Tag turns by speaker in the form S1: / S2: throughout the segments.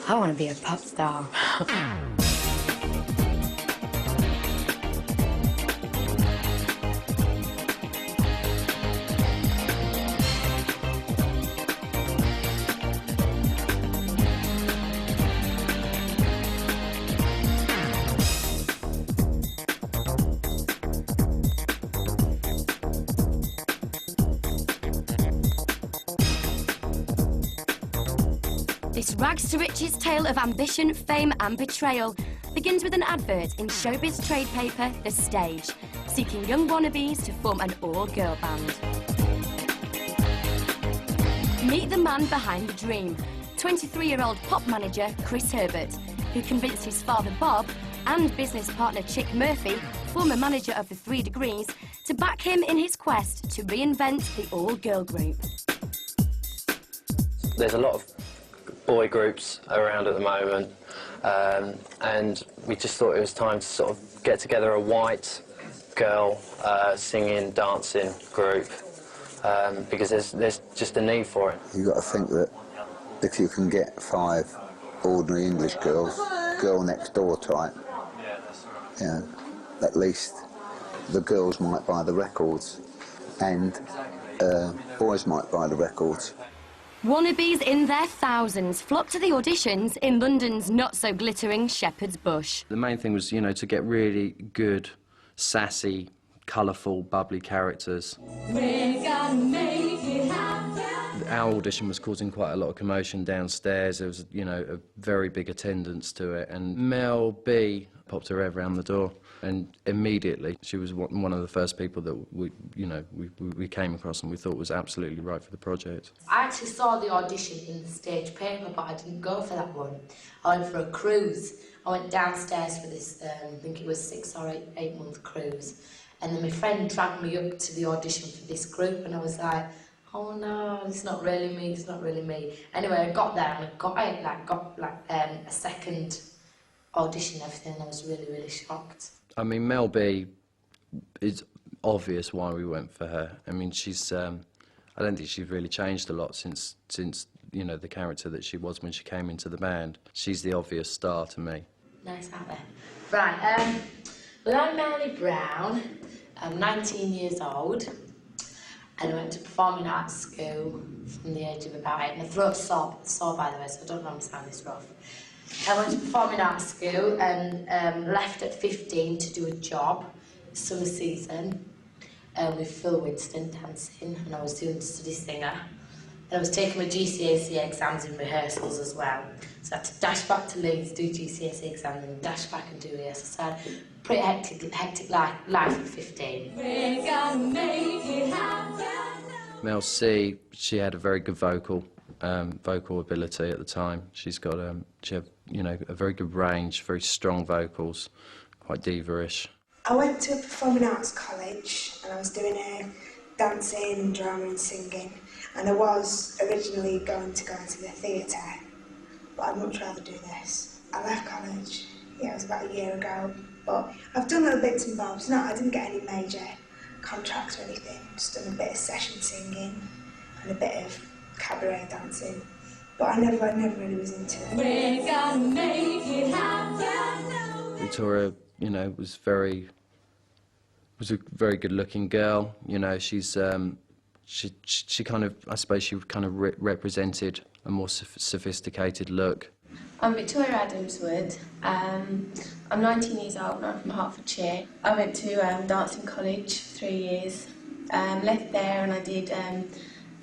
S1: I want to be a pop star.
S2: This rags to riches tale of ambition, fame and betrayal begins with an advert in showbiz trade paper, The Stage, seeking young wannabes to form an all-girl band. Meet the man behind the dream, 23-year-old pop manager Chris Herbert, who convinced his father Bob and business partner Chick Murphy, former manager of the 3 Degrees, to back him in his quest to reinvent the all-girl group.
S3: There's a lot of boy groups around at the moment, and we just thought it was time to sort of get together a white girl singing, dancing group, because there's just a need for it.
S4: You've got to think that if you can get 5 ordinary English girls, girl next door type, you know, at least the girls might buy the records and boys might buy the records.
S2: Wannabes in their thousands flocked to the auditions in London's not-so-glittering Shepherd's Bush.
S5: The main thing was, you know, to get really good, sassy, colourful, bubbly characters.
S2: We're gonna make it happen.
S5: Our audition was causing quite a lot of commotion downstairs. There was, you know, a very big attendance to it, and Mel B popped her head around the door, and immediately she was one of the first people that we came across and we thought was absolutely right for the project.
S6: I actually saw the audition in the Stage paper, but I didn't go for that one. I went for a cruise. I went downstairs for this, I think it was 6 or 8 month cruise, and then my friend dragged me up to the audition for this group, and I was like, oh no, it's not really me, it's not really me. Anyway, I got there and I got a second audition and everything, and I was really, really shocked.
S5: I mean, Mel B, it's obvious why we went for her. I mean, she's, I don't think she's really changed a lot since you know, the character that she was when she came into the band. She's the obvious star to me.
S6: Nice out there. Right, well, I'm Melanie Brown. I'm 19 years old, and I went to performing arts school from the age of about 8. My throat's sore, by the way, so I don't know if I'm sounding this rough. I went to performing arts school and left at 15 to do a job, summer season, with Phil Winston dancing, and I was doing study singer. And I was taking my GCSE exams in rehearsals as well. So I had to dash back to Leeds, do GCSE exams, and dash back and do rehearsals. So I had a pretty hectic life at 15.
S2: We're gonna make it happen.
S5: Mel C, she had a very good vocal ability at the time. She's got she had, you know, a very good range, very strong vocals, quite diva-ish.
S7: I went to a performing arts college and I was doing dancing, drama and singing, and I was originally going to go into the theatre, but I'd much rather do this. I left college, yeah, it was about a year ago, but I've done little bits and bobs. No, I didn't get any major contracts or anything, just done a bit of session singing and a bit of cabaret dancing, but I never really was into it.
S2: We're gonna make it happen.
S5: Victoria, you know, was a very good-looking girl. You know, she's she kind of, I suppose, she kind of represented a more sophisticated look.
S8: I'm Victoria Adamswood. I'm 19 years old and I'm from Hertfordshire. I went to dancing college for 3 years. Left there and I did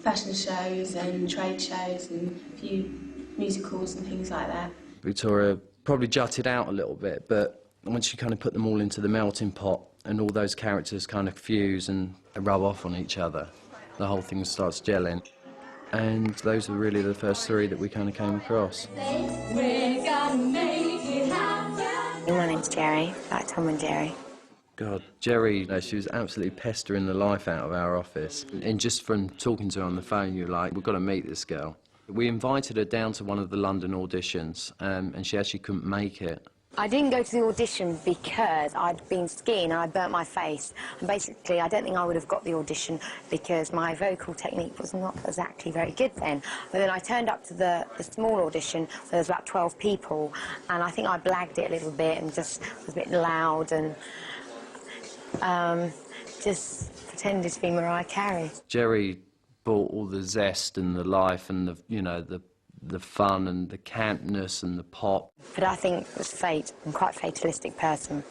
S8: fashion shows and trade shows and a few musicals and things like that.
S5: Victoria probably jutted out a little bit, but once you kind of put them all into the melting pot and all those characters kind of fuse and rub off on each other, the whole thing starts gelling. And those were really the first 3 that we kind of came across.
S2: We're gonna make it happen.
S1: My name's Jerry, like Tom and Jerry.
S5: God, Jerry, you know, she was absolutely pestering the life out of our office. And just from talking to her on the phone, you're like, we've got to meet this girl. We invited her down to one of the London auditions, and she actually couldn't make it.
S1: I didn't go to the audition because I'd been skiing and I burnt my face. And basically, I don't think I would have got the audition because my vocal technique was not exactly very good then. But then I turned up to the small audition where there was about 12 people, and I think I blagged it a little bit and just was a bit loud and just pretended to be Mariah Carey.
S5: Jerry brought all the zest and the life and the fun and the campness and the pop.
S1: But I think it was fate. I'm quite a fatalistic person.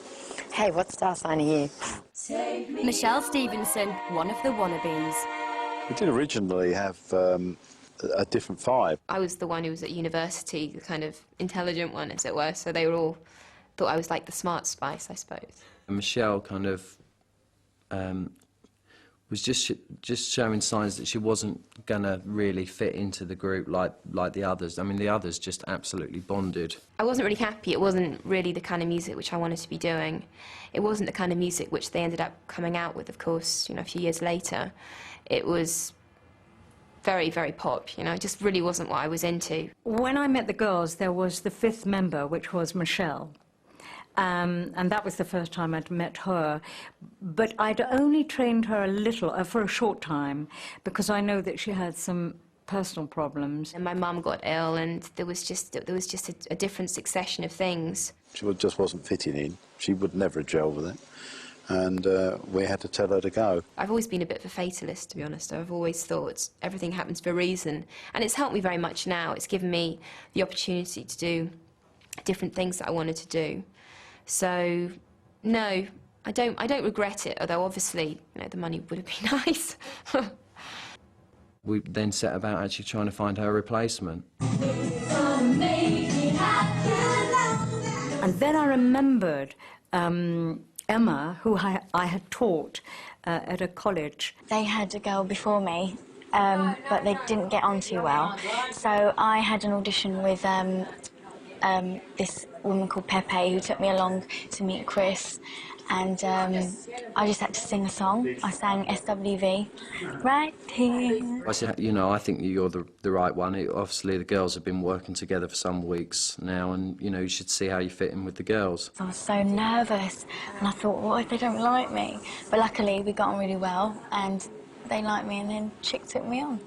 S1: Hey, what star sign are you?
S2: Michelle Stevenson, one of the Wannabes.
S9: We did originally have a different vibe.
S8: I was the one who was at university, the kind of intelligent one, as it were, so they were all thought I was like the smart spice, I suppose.
S5: And Michelle kind of was just showing signs that she wasn't going to really fit into the group like the others. I mean, the others just absolutely bonded.
S8: I wasn't really happy. It wasn't really the kind of music which I wanted to be doing. It wasn't the kind of music which they ended up coming out with, of course, you know, a few years later. It was very, very pop, you know, it just really wasn't what I was into.
S10: When I met the girls, there was the fifth member, which was Michelle. And that was the first time I'd met her. But I'd only trained her a little, for a short time, because I know that she had some personal problems.
S8: And my mum got ill, and there was just a different succession of things.
S9: She just wasn't fitting in. She would never gel with it. And we had to tell her to go.
S8: I've always been a bit of a fatalist, to be honest. I've always thought everything happens for a reason. And it's helped me very much now. It's given me the opportunity to do different things that I wanted to do. So, no, I don't regret it, although obviously, you know, the money would have been nice.
S5: We then set about actually trying to find her replacement.
S10: And then I remembered Emma, who I had taught at a college.
S11: They had a girl before me, but they didn't get on too well. So I had an audition with this woman called Pepe, who took me along to meet Chris, and I just had to sing a song. I sang SWV, right here.
S5: I said, you know, I think you're the right one. Obviously, the girls have been working together for some weeks now, and, you know, you should see how you fit in with the girls.
S11: I was so nervous, and I thought, what if they don't like me? But luckily, we got on really well, and they liked me, and then Chick took me on.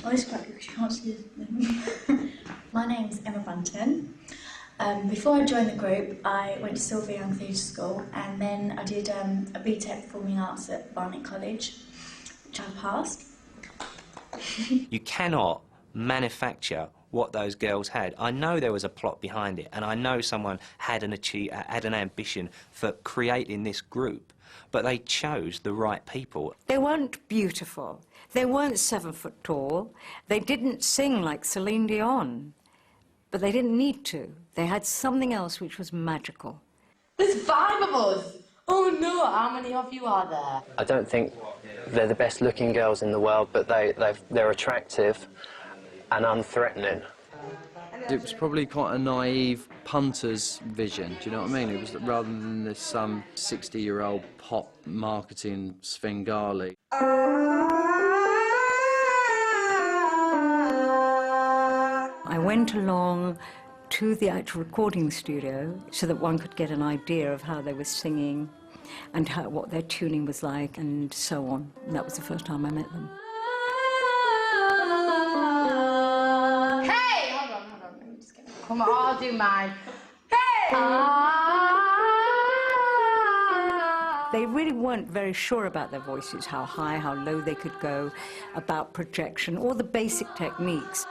S12: Oh, it's quite good because you can't see them. My name's Emma Bunton. Before I joined the group, I went to Silver Young Theatre School, and then I did a BTEC Performing Arts at Barnet College, which I passed.
S13: You cannot manufacture what those girls had. I know there was a plot behind it, and I know someone had an ambition for creating this group, but they chose the right people.
S10: They weren't beautiful. They weren't 7 foot tall. They didn't sing like Celine Dion, but they didn't need to. They had something else which was magical.
S6: There's 5 of us! Oh no, how many of you are there?
S3: I don't think they're the best looking girls in the world, but they're attractive and unthreatening.
S5: It was probably quite a naive punter's vision, do you know what I mean? It was rather than this 60-year-old pop marketing Svengali.
S10: I went along to the actual recording studio so that one could get an idea of how they were singing and what their tuning was like and so on. And that was the first time I met them.
S6: Hey! Hold on. Let me just get... Come on, I'll do mine. Hey!
S10: They really weren't very sure about their voices, how high, how low they could go, about projection, all the basic techniques.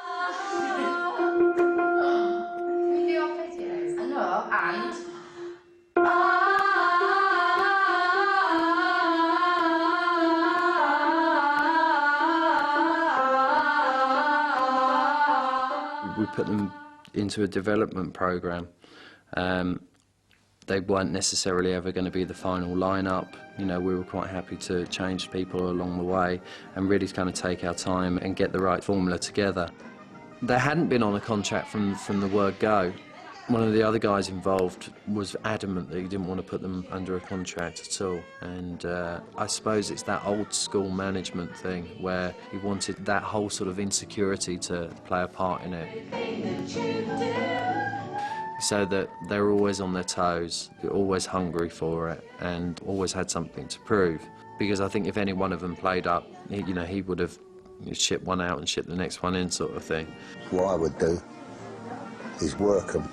S5: We put them into a development programme. They weren't necessarily ever going to be the final lineup. You know, we were quite happy to change people along the way and really kind of take our time and get the right formula together. They hadn't been on a contract from the word go. One of the other guys involved was adamant that he didn't want to put them under a contract at all, and I suppose it's that old school management thing where he wanted that whole sort of insecurity to play a part in it, so that they were always on their toes, always hungry for it, and always had something to prove. Because I think if any one of them played up, he would have shipped one out and shipped the next one in, sort of thing.
S4: What I would do is work them.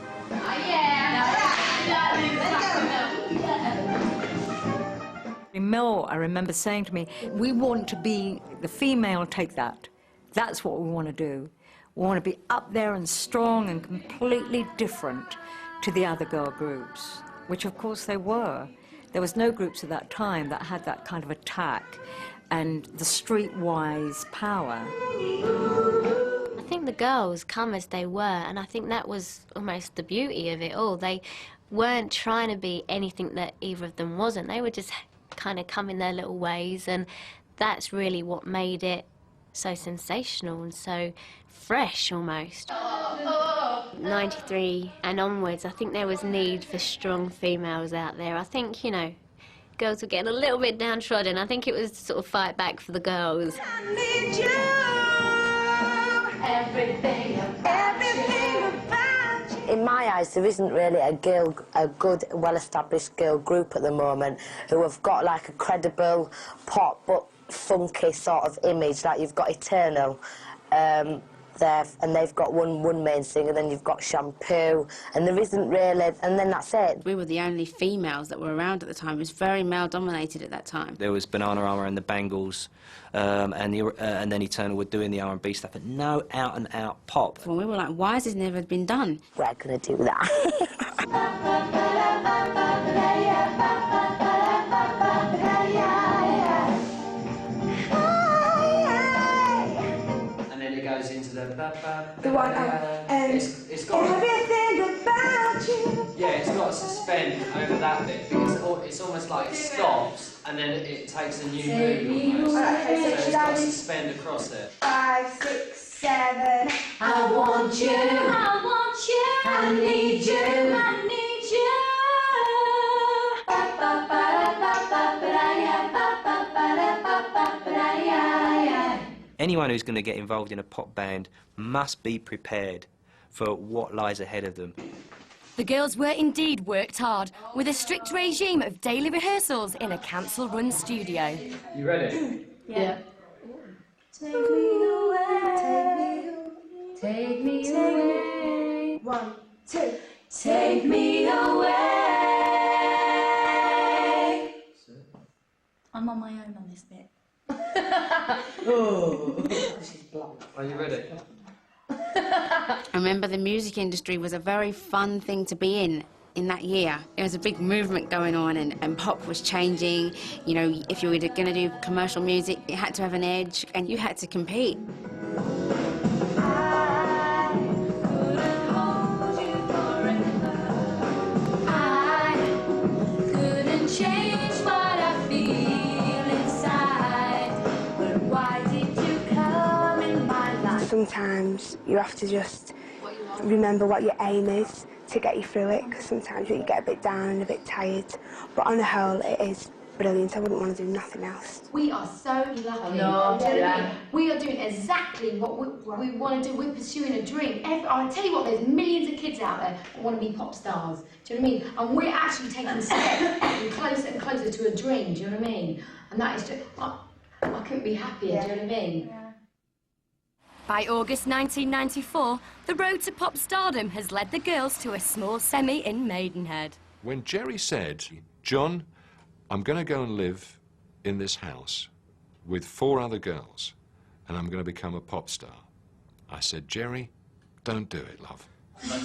S10: Mel, I remember saying to me, we want to be the female take that. That's what we want to do. We want to be up there and strong and completely different to the other girl groups, which of course they were. There was no groups at that time that had that kind of attack and the streetwise power.
S14: I think the girls come as they were, and I think that was almost the beauty of it all. They weren't trying to be anything that either of them wasn't. They were just kind of come in their little ways, and that's really what made it so sensational and so fresh almost. 93 and onwards, I think there was need for strong females out there. I think, girls were getting a little bit downtrodden. I think it was to sort of fight back for the girls.
S15: I need you. Everything about you.
S1: In my eyes, there isn't really a good, well-established girl group at the moment who have got like a credible pop but funky sort of image. Like you've got Eternal, and they've got one main singer, then you've got Shampoo, and there isn't really, and then that's it.
S16: We were the only females that were around at the time. It was very male-dominated at that time.
S13: There was Bananarama and the Bangles, and then Eternal were doing the R&B stuff, but no out-and-out pop.
S16: Well, we were like, why has this never been done?
S1: We're going to do that.
S3: Into the
S7: one
S3: it's got
S7: everything about you.
S3: Yeah, it's got to suspend over that bit because it's almost like it stops and then it takes a new move almost.
S7: Okay,
S3: so it's got to suspend across it.
S7: 5, 6, 7.
S15: I want you. I want you. I need you. I need you.
S13: Anyone who's going to get involved in a pop band must be prepared for what lies ahead of them.
S2: The girls were indeed worked hard, with a strict regime of daily rehearsals in a council-run studio.
S3: You ready?
S6: Yeah.
S15: Take me away.
S6: Take me away.
S7: 1, 2.
S15: Take me away.
S12: I'm on my own on this bit.
S6: Oh, she's blonde.
S3: Are you ready?
S16: I remember the music industry was a very fun thing to be in that year. There was a big movement going on and pop was changing. If you were going to do commercial music, you had to have an edge and you had to compete.
S7: Sometimes you have to just remember what your aim is to get you through it, because sometimes you get a bit down and a bit tired. But on the whole, it is brilliant. I wouldn't want to do nothing else.
S6: We are so lucky.
S15: No,
S6: yeah. We are doing exactly what we want to do. We're pursuing a dream. I'll tell you what, there's millions of kids out there that want to be pop stars. Do you know what I mean? And we're actually taking steps closer and closer to a dream. Do you know what I mean? And that is just, I couldn't be happier.
S7: Yeah.
S6: Do you know what I mean?
S2: By August 1994, the road to pop stardom has led the girls to a small semi in Maidenhead.
S17: When Jerry said, John, I'm going to go and live in this house with 4 other girls and I'm going to become a pop star, I said, Jerry, don't do it, love.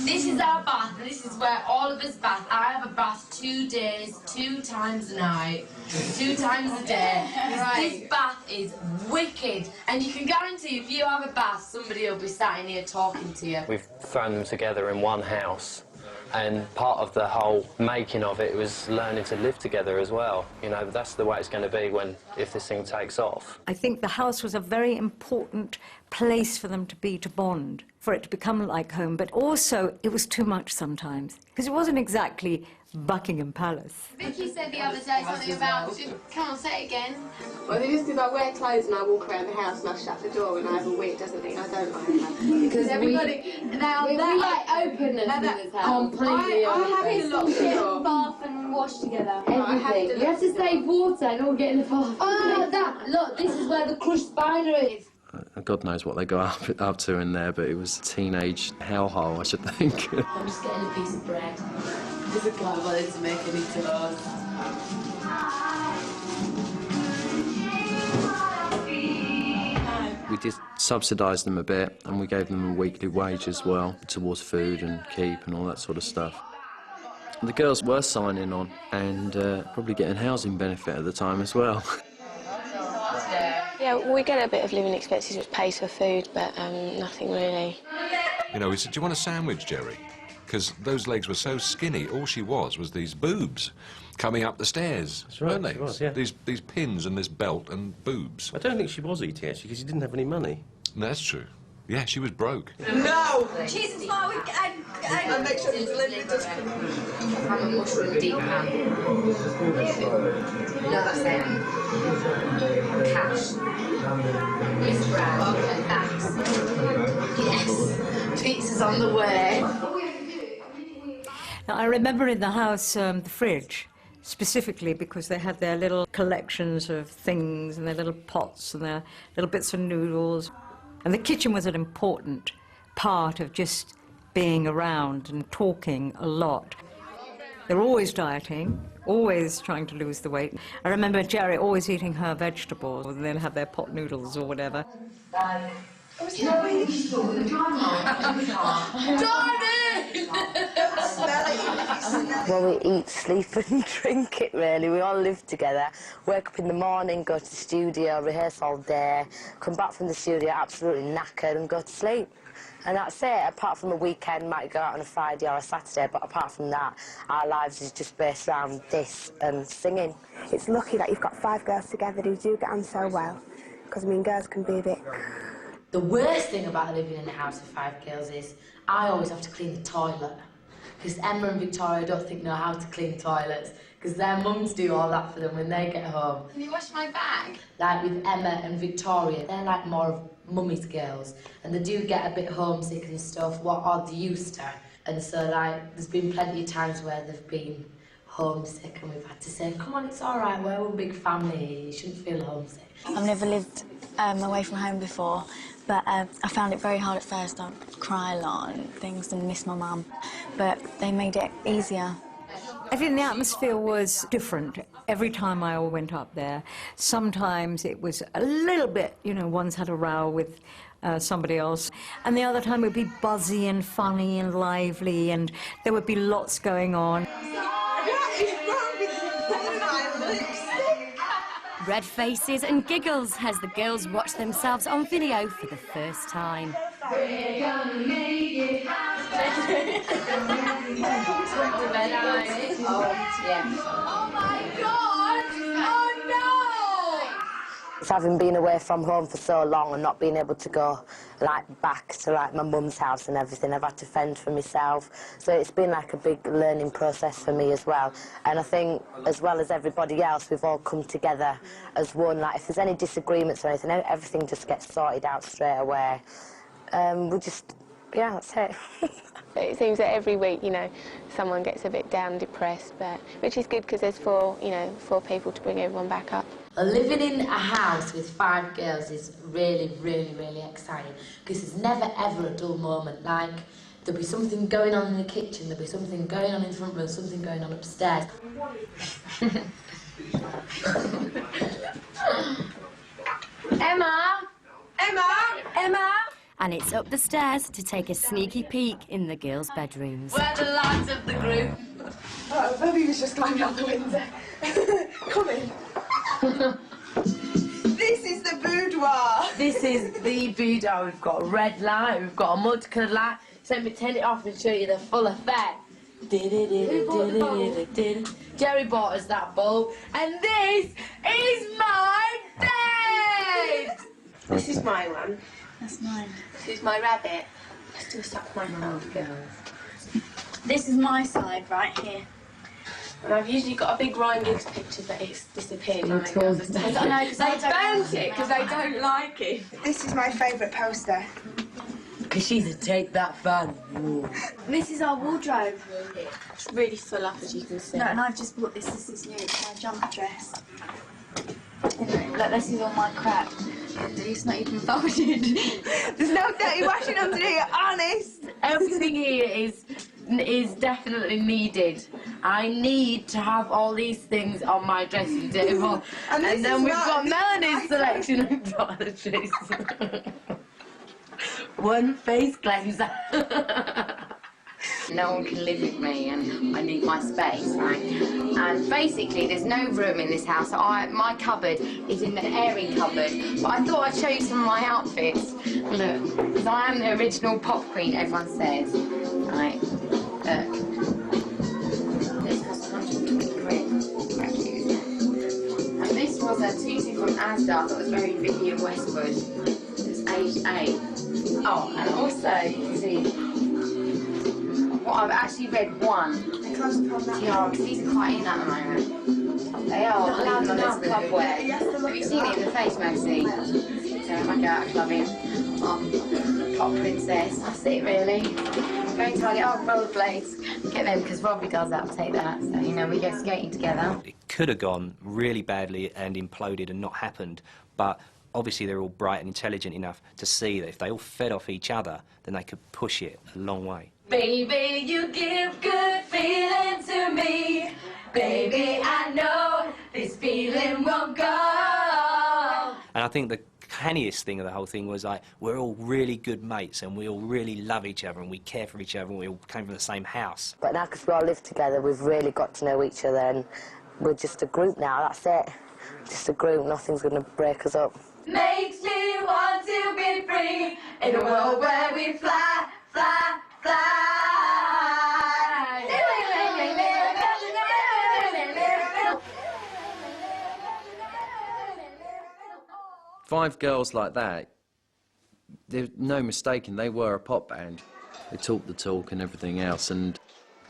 S6: This is our bath, and this is where all of us bath. I have a bath 2 days, 2 times a night, 2 times a day. Right. This bath is wicked, and you can guarantee if you have a bath, somebody will be sat in here talking to you.
S3: We've thrown them together in one house, and part of the whole making of it was learning to live together as well. That's the way it's going to be if this thing takes off.
S10: I think the house was a very important place for them to bond. for it to become like home, but also it was too much sometimes, because it wasn't exactly Buckingham Palace.
S18: Vicky said the other day something about, come on, say it again.
S8: Well, it is because I wear clothes and I walk around the house and I shut the door and I have a weird doesn't think I don't like that. Because everybody,
S18: we like openness in this house.
S8: Completely. I have to lock the door.
S18: Bath and wash together.
S8: Everything.
S18: You have to save water and all get in the bath. Oh, look, this is where the crushed spider is.
S5: God knows what they got up to in there, but it was teenage hellhole, I should think.
S6: I'm just getting a piece of bread. This is quite wanted to make any toast.
S5: We did subsidise them a bit, and we gave them a weekly wage as well, towards food and keep and all that sort of stuff. The girls were signing on and probably getting housing benefit at the time as well.
S8: Yeah, we get a bit of living expenses which pays for food, but nothing really.
S17: You know, we said, do you want a sandwich, Jerry? Because those legs were so skinny, all she was these boobs coming up the stairs.
S19: That's right,
S17: weren't they?
S19: she was, yeah.
S17: These pins and this belt and boobs.
S19: I don't think she was eating, actually, because she didn't have any money.
S17: That's true. Yeah, she was broke.
S15: No! Cheese and smart and make sure it's delivered just
S6: I'm a mushroom deep pan. No, that's it. Cash. Miss Brown. Okay, thanks. Yes. Pizza's on the way.
S10: Now, I remember in the house the fridge, specifically because they had their little collections of things and their little pots and their little bits of noodles. And the kitchen was an important part of just being around and talking a lot. They were always dieting, always trying to lose the weight. I remember Jerry always eating her vegetables and then have their pot noodles or whatever.
S1: Well, we eat, sleep and drink it, really. We all live together. Wake up in the morning, go to the studio, rehearse all day, come back from the studio absolutely knackered and go to sleep. And that's it. Apart from a weekend, might go out on a Friday or a Saturday, but apart from that, our lives is just based around this and singing.
S7: It's lucky that you've got 5 girls together who do get on so well, because, I mean, girls can be a bit...
S6: The worst thing about living in a house with 5 girls is I always have to clean the toilet. Because Emma and Victoria don't think know how to clean toilets, because their mums do all that for them when they get home.
S18: Can you wash my bag?
S6: Like with Emma and Victoria, they're like more of mummy's girls, and they do get a bit homesick and stuff, what are they used to? And so, like, there's been plenty of times where they've been homesick and we've had to say, come on, it's all right, we're a big family, you shouldn't feel homesick.
S11: I've never lived away from home before, but I found it very hard at first. I'd cry a lot and things and miss my mum, but they made it easier.
S10: I think the atmosphere was different every time I went up there. Sometimes it was a little bit, you know, one's had a row with somebody else, and the other time it would be buzzy and funny and lively, and there would be lots going on.
S2: Red faces and giggles as the girls watch themselves on video for the first time.
S15: We're gonna make it happen.
S6: Oh my God! Oh no!
S1: It's having been away from home for so long and not being able to go like back to like my mum's house and everything. I've had to fend for myself, so it's been like a big learning process for me as well. And I think, as well as everybody else, we've all come together as one. Like if there's any disagreements or anything, everything just gets sorted out straight away. We just, yeah, that's it.
S8: It seems that every week, you know, someone gets a bit down, depressed, but which is good because there's 4 people to bring everyone back up.
S6: Living in a house with 5 girls is really, really, really exciting because there's never ever a dull moment. Like, there'll be something going on in the kitchen, there'll be something going on in the front room, something going on upstairs.
S18: Emma! Emma! Emma!
S2: And it's up the stairs to take a sneaky peek in the girls' bedrooms.
S18: We're the lads of the group.
S8: Oh, Bobby was just climbing out the window. Come in.
S15: This is the boudoir.
S6: This is the boudoir. We've got a red light, we've got a multicoloured light. So let me turn it off and show you the full effect. Jerry bought us that bulb, and this is my bed!
S8: This is my one.
S12: That's mine.
S8: This is my rabbit. I still suck my mouth.
S12: This is my side right here.
S8: And I've usually got a big Ryan Giggs picture, but it's disappeared.
S7: I know,
S8: because they burnt it because they don't like it.
S7: This is my favourite poster.
S6: Because she's a take that fan.
S12: This is our wardrobe.
S8: It's really full up, as you can see.
S12: No, and I've just bought this. This is new. It's my jumper dress. Look, this is all my crap. It's not even folded.
S6: There's no dirty washing under here, honest. Everything here is definitely needed. I need to have all these things on my dressing table. And then we've got Melanie's selection of toiletries. One face cleanser. No one can live with me and I need my space, right? And basically there's no room in this house. So my cupboard is in the airing cupboard. But I thought I'd show you some of my outfits. Look, because I am the original pop queen, everyone says. Right, look. This was 120 quid. Quite cute, isn't it? And this was a tutu from Asda that was very Vivienne Westwood. It's aged 8. Oh, and also, you can see, well, I've actually read one. Yeah, because these are quite in at the moment. They are, leaving on this club wear. Have you seen it in the Face magazine? So I go out clubbing. Pop princess, that's it really. Going to Target, rollerblades. Get them because Robbie does that, take that. So, you know, we go skating together.
S13: It could have gone really badly and imploded and not happened, but obviously they're all bright and intelligent enough to see that if they all fed off each other, then they could push it a long way.
S15: Baby, you give good feeling to me. Baby, I know this feeling won't go.
S13: And I think the canniest thing of the whole thing was like, we're all really good mates and we all really love each other and we care for each other and we all came from the same house.
S1: But now, because we all live together, we've really got to know each other and we're just a group now, that's it. Just a group, nothing's going to break us up.
S15: Makes me want to be free in a world where we fly, fly, fly.
S5: 5 girls like that, there's no mistaking, they were a pop band. They talked the talk and everything else, and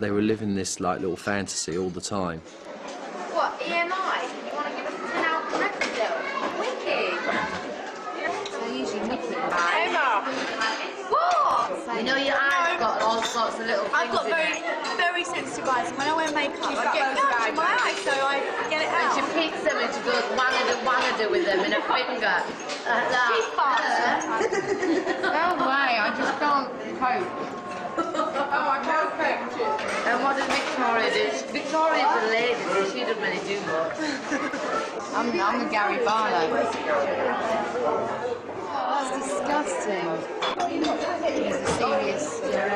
S5: they were living this like little fantasy all the time.
S1: What, EMI? You want to give us a 10-hour record deal? Wicked! So usually nothing about it.
S8: Emma!
S1: What? You know your eyes got all sorts of little things
S12: I've got
S1: in it.
S12: very sensitive eyes. When I wear makeup, I get gouged in my eyes, so I get it
S1: And
S12: out.
S1: she picks them and she goes wanna-do with them in her finger. Like that.
S12: She's fast.
S1: No way, I just can't cope.
S8: Oh, I can't cope.
S1: And what does Victoria do? Victoria's a lady, so she doesn't really do much. I'm a Gary Barlow. That's disgusting. He's a serious, very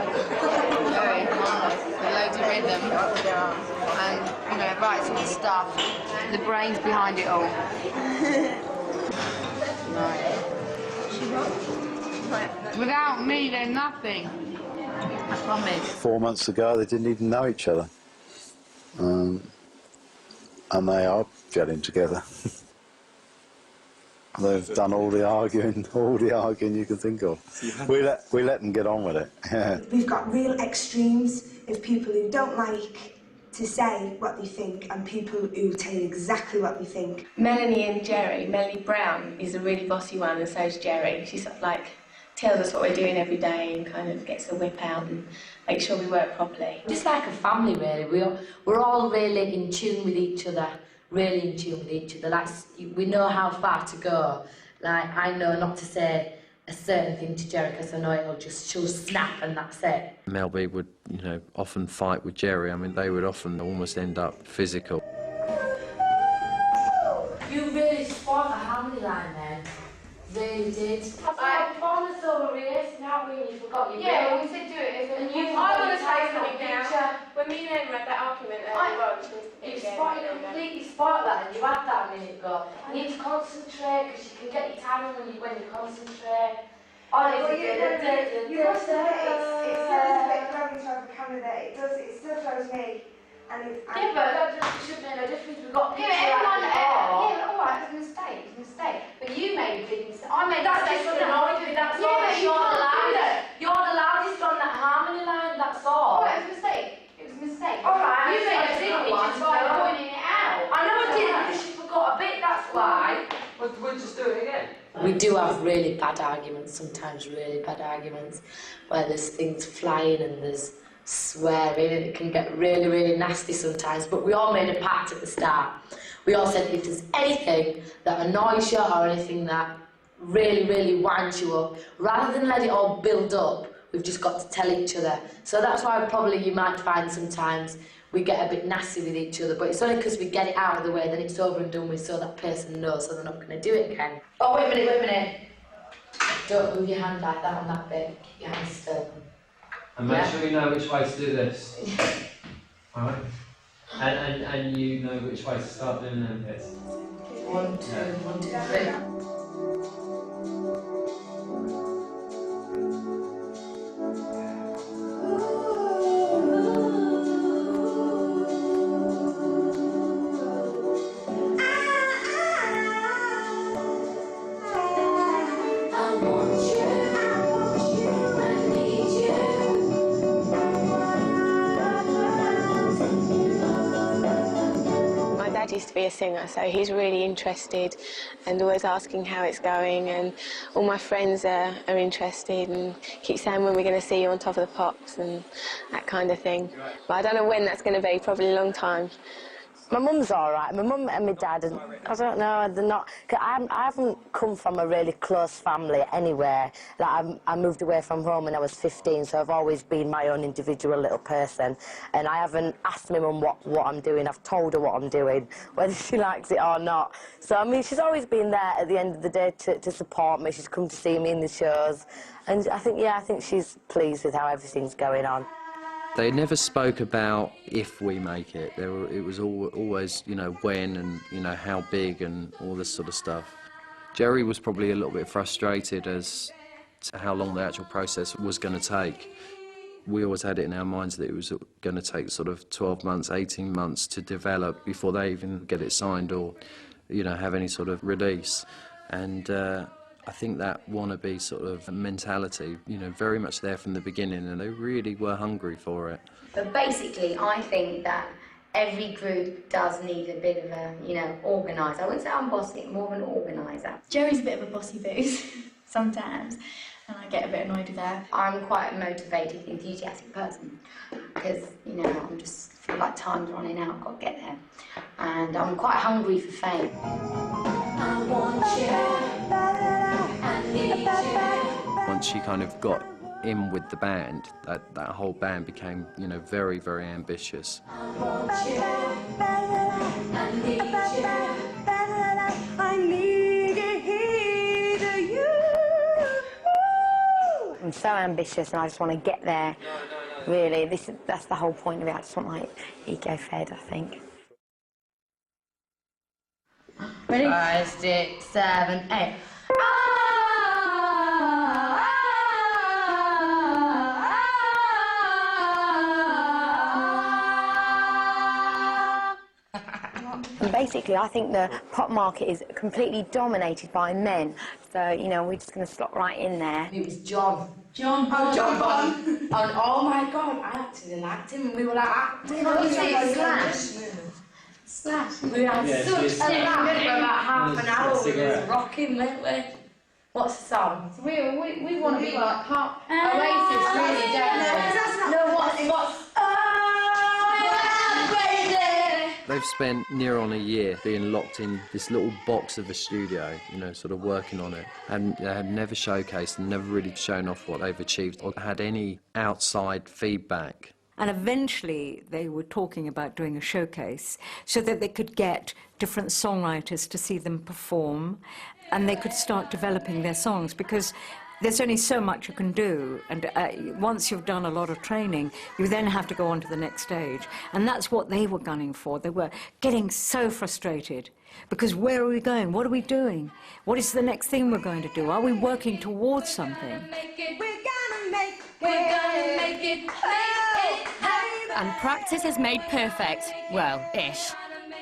S1: harmless, with loads of rhythm, and, you know, writes all the stuff, the brains behind it all. Right. Without me, they're nothing. I promise.
S9: 4 months ago, they didn't even know each other. And they are gelling together. They've done all the arguing you can think of. We let them get on with it. Yeah.
S7: We've got real extremes of people who don't like to say what they think and people who tell you exactly what they think.
S8: Melanie and Jerry, Melanie Brown is a really bossy one, and so is Jerry. She sort of like tells us what we're doing every day and kind of gets a whip out and makes sure we work properly.
S6: Just like a family, really. We're all really in tune with each other. Really in tune with each other. Like, we know how far to go. Like, I know not to say a certain thing to Jerry because I know she'll snap and that's it.
S5: Mel B would, you know, often fight with Jerry. I mean, they would often almost end up physical.
S6: You really spoiled the harmony line then. Really did. I promised over race, now when you forgot your
S8: Yeah,
S6: bill.
S8: we said do it.
S6: And you
S8: I want to
S6: forgot
S8: say something now. When me and Em had that argument earlier on,
S6: you completely spoiled that and you had that a minute ago. You need to concentrate because you can get your timing when you concentrate.
S7: Well, you must admit, it sounds a bit clever to have a camera there. It still shows me. And
S6: yeah, but that shouldn't make no difference. We've got pictures
S1: Yeah, alright, it's a mistake, But you made a big mistake. I made a mistake.
S6: That's
S3: We'll just do it again.
S6: We do have really bad arguments, sometimes really bad arguments, where there's things flying and there's swearing and it can get really, really nasty sometimes, but we all made a pact at the start. We all said if there's anything that annoys you or anything that really, really winds you up, rather than let it all build up, we've just got to tell each other. So that's why probably you might find sometimes we get a bit nasty with each other, but it's only because we get it out of the way, then it's over and done with, so that person knows, so they're not going to do it again. Oh, wait a minute. Don't move your hand like that on that bit. Keep your hand still.
S3: And make sure you know which way to do this. Alright? And you know which way to start doing them bits.
S6: 1, 2, 1, 2, 3.
S8: Used to be a singer, so he's really interested and always asking how it's going, and all my friends are interested and keep saying when we're going to see you on Top of the Pops and that kind of thing. But I don't know when that's going to be, probably a long time.
S1: My mum's all right. My mum and my dad, and I don't know, they're not... Cause I haven't come from a really close family anywhere. Like, I moved away from home when I was 15, so I've always been my own individual little person. And I haven't asked my mum what I'm doing. I've told her what I'm doing, whether she likes it or not. So, I mean, she's always been there at the end of the day to support me. She's come to see me in the shows. And I think she's pleased with how everything's going on.
S5: They never spoke about if we make it. It was always, you know, when and, you know, how big and all this sort of stuff. Jerry was probably a little bit frustrated as to how long the actual process was going to take. We always had it in our minds that it was going to take sort of 12 months, 18 months to develop before they even get it signed or, you know, have any sort of release. And I think that Wannabe sort of mentality, you know, very much there from the beginning, and they really were hungry for it.
S1: But basically, I think that every group does need a bit of a, you know, organiser. I wouldn't say I'm bossy, more of an organiser.
S12: Jerry's a bit of a bossy booze sometimes, and I get a bit annoyed with that.
S1: I'm quite a motivated, enthusiastic person because, you know, I'm just feel like time's running out, I've got to get there. And I'm quite hungry for fame.
S15: I want you. I need you.
S5: Once she kind of got in with the band, that whole band became, you know, very, very ambitious.
S15: I want you. I need you.
S1: I'm so ambitious and I just want to get there, really. That's the whole point of it. I just want my ego fed, I think.
S6: Ready? 5, 6, 7, 8.
S1: And basically, I think the pop market is completely dominated by men. So, you know, we're just going to slot right in there.
S6: It was John. John Bon. And oh my God, I acted in acting, and we were like acting. Slash. We had such a laugh for about half an hour. We was rocking, weren't we? What's the song? So we want to be like pop. Oasis, really, don't we? No, what's
S5: They've spent near on a year being locked in this little box of a studio, you know, sort of working on it. And they had never showcased and never really shown off what they've achieved or had any outside feedback.
S10: And eventually they were talking about doing a showcase so that they could get different songwriters to see them perform and they could start developing their songs, because there's only so much you can do, and once you've done a lot of training, you then have to go on to the next stage. And that's what they were gunning for. They were getting so frustrated, because where are we going? What are we doing? What is the next thing we're going to do? Are we working towards something?
S2: And practice has made perfect. Well, ish.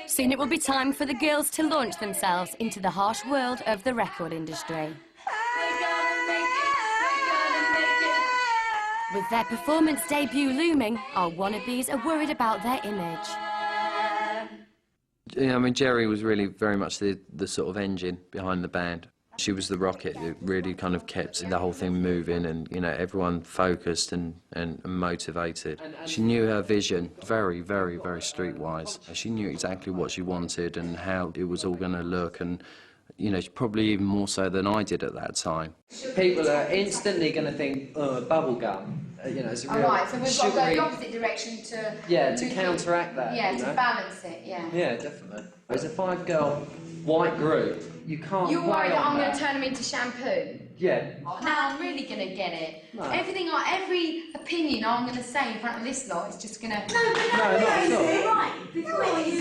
S2: Soon it will be time for the girls to launch themselves into the harsh world of the record industry. With their performance debut looming, our wannabes are worried about their image.
S5: Yeah, I mean, Jerry was really very much the sort of engine behind the band. She was the rocket that really kind of kept the whole thing moving and, you know, everyone focused and motivated. She knew her vision, very, very, very streetwise. She knew exactly what she wanted and how it was all going to look, and, you know, probably even more so than I did at that time.
S20: People are instantly going to think, oh, bubblegum. You know, it's a real
S6: Alright, so we've got to go
S20: sugary...
S6: the opposite direction to...
S20: Yeah, to counteract that.
S6: Yeah,
S20: you know?
S6: to balance it, yeah.
S20: Yeah, definitely. It's a 5-girl white group. You can't
S6: You're worried that I'm going
S20: that.
S6: to turn them into shampoo?
S20: Yeah.
S6: Now I'm really going to get it.
S20: No.
S6: Every opinion I'm going to say in front of this lot is just going to...
S20: No, not at all.
S6: Right.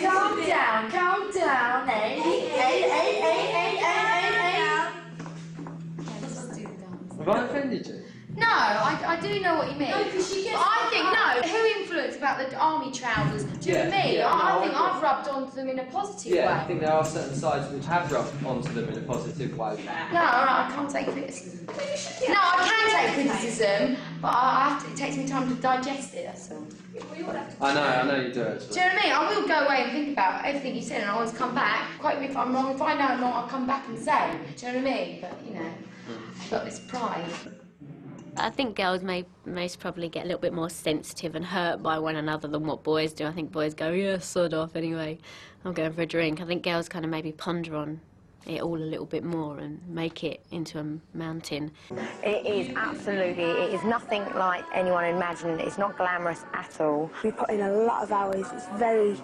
S6: Calm down.
S20: Have I offended you?
S6: No, I do know what you mean.
S15: No, because she gets...
S6: But I think, no, who influenced about the army trousers? Do you know me?
S20: Yeah,
S6: I
S20: no,
S6: think
S20: I
S6: I've rubbed onto them in a positive way.
S20: Yeah, I think there are certain sides which have rubbed onto them in a positive way.
S6: No, I can't take criticism. No, I can take criticism, but I have to, it takes me time to digest it, that's all.
S20: I know you do actually.
S6: Do you know what I mean? I will go away and think about everything you said and I'll always come back. Quote me if I'm wrong, if I know I'm wrong, I'll come back and say. Do you know what I mean? But, you know, I've got this pride.
S14: I think girls may most probably get a little bit more sensitive and hurt by one another than what boys do. I think boys go, yeah, sod off anyway, I'm going for a drink. I think girls kind of maybe ponder on it all a little bit more and make it into a mountain.
S1: It is, absolutely. It is nothing like anyone imagined. It's not glamorous at all.
S7: We put in a lot of hours. It's very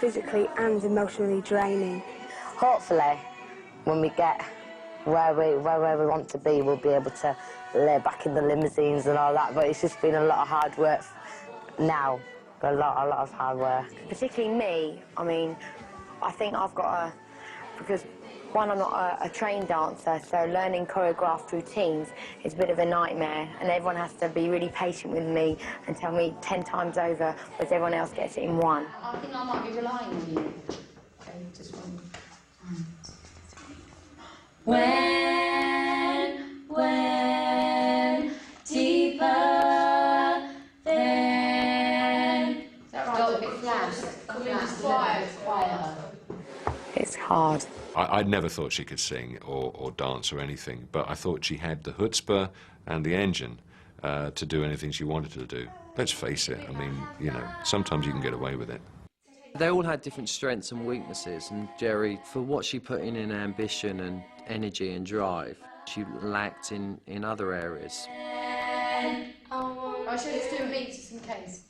S7: physically and emotionally draining.
S1: Hopefully, when we get where we want to be, we'll be able to lay back in the limousines and all that, but it's just been a lot of hard work now. A lot of hard work. Particularly me, I mean, I think I've got because one, I'm not a trained dancer, so learning choreographed routines is a bit of a nightmare, and everyone has to be really patient with me and tell me 10 times over, whereas everyone else gets it in one.
S6: I think I might be relying on you. Okay, just one.
S15: When deeper than...
S6: That right? A bit flat. Quieter.
S1: It's hard.
S17: I'd never thought she could sing or dance or anything, but I thought she had the chutzpah and the engine to do anything she wanted to do. Let's face it, I mean, you know, sometimes you can get away with it.
S5: They all had different strengths and weaknesses, and Jerry, for what she put in ambition and energy and drive, she lacked in other areas.
S6: I should just do a beat just in case.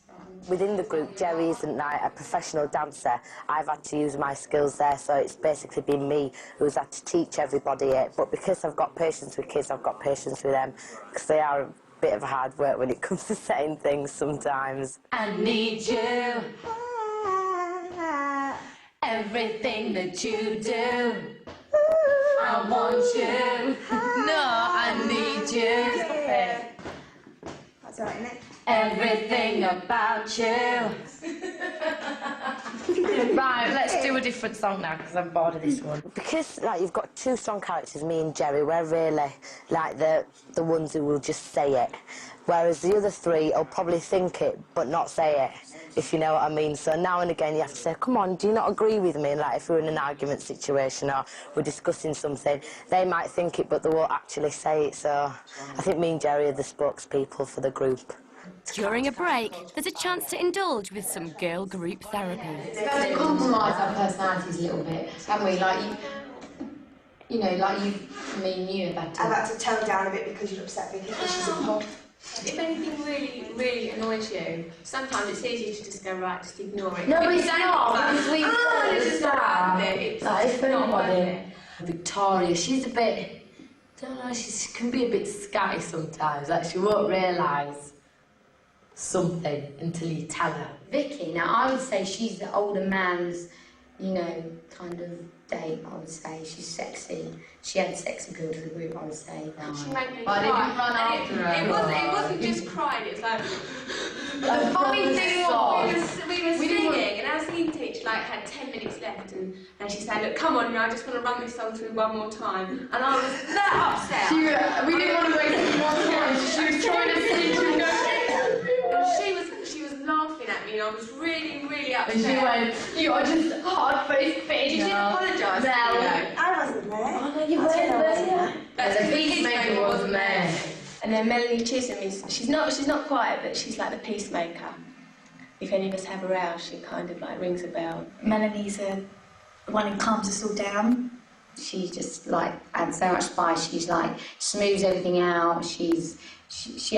S1: Within the group, Jerry isn't like a professional dancer. I've had to use my skills there, so it's basically been me who's had to teach everybody it. But because I've got patience with kids, I've got patience with them, because they are a bit of hard work when it comes to saying things sometimes.
S15: I need you. Everything that you do. I want you. No, I need you.
S7: That's right, innit?
S15: Everything about you.
S6: Right, let's do a different song now, because I'm bored of this one.
S1: Because like you've got two strong characters, me and Jerry, we're really like the ones who will just say it, whereas the other three will probably think it but not say it, if you know what I mean. So now and again you have to say, come on, do you not agree with me? Like if we're in an argument situation or we're discussing something, they might think it but they won't actually say it. So I think me and Jerry are the spokespeople for the group.
S2: During a break, there's a chance to indulge with some girl group therapy.
S6: To compromise our personalities a little bit, haven't we? Like you know, like me and you have had to...
S7: I've had to tone down a bit because you're upset because she's a pop.
S8: If anything really annoys you, sometimes it's easier to just go, right, just ignore it.
S6: No, but it's not, because we
S8: understand it. It's not worth it.
S6: Victoria, she's a bit... I don't know, she can be a bit scatty sometimes, like she won't realise something until you tell her. Vicky, now I would say she's the older man's, you know, kind of date, I would say. She's sexy. She had sex appeal to the group, I would say.
S8: She made me
S6: But I
S8: cry.
S6: didn't run after her.
S8: It wasn't just crying, it was like...
S6: The funny thing was...
S8: We were singing, and our singing teacher had 10 minutes left, and she said, look, come on, I just want to run this song through one more time. And I was that upset.
S6: We didn't want to waste any more time, so she was trying to sing to go...
S8: She was laughing at me me. I was really, really upset.
S6: And she went, you are just hard-faced bitch.
S8: Did you apologise?
S6: No.
S7: I wasn't there.
S6: Oh, no, you weren't there.
S8: That's
S6: the peacemaker wasn't there.
S8: And then Melanie Chisholm is, she's not quiet, but she's like the peacemaker. If any of us have a row, she kind of like rings a bell.
S12: Melanie's the one who calms us all down.
S21: She just like adds so much spice. She's like smooths everything out. She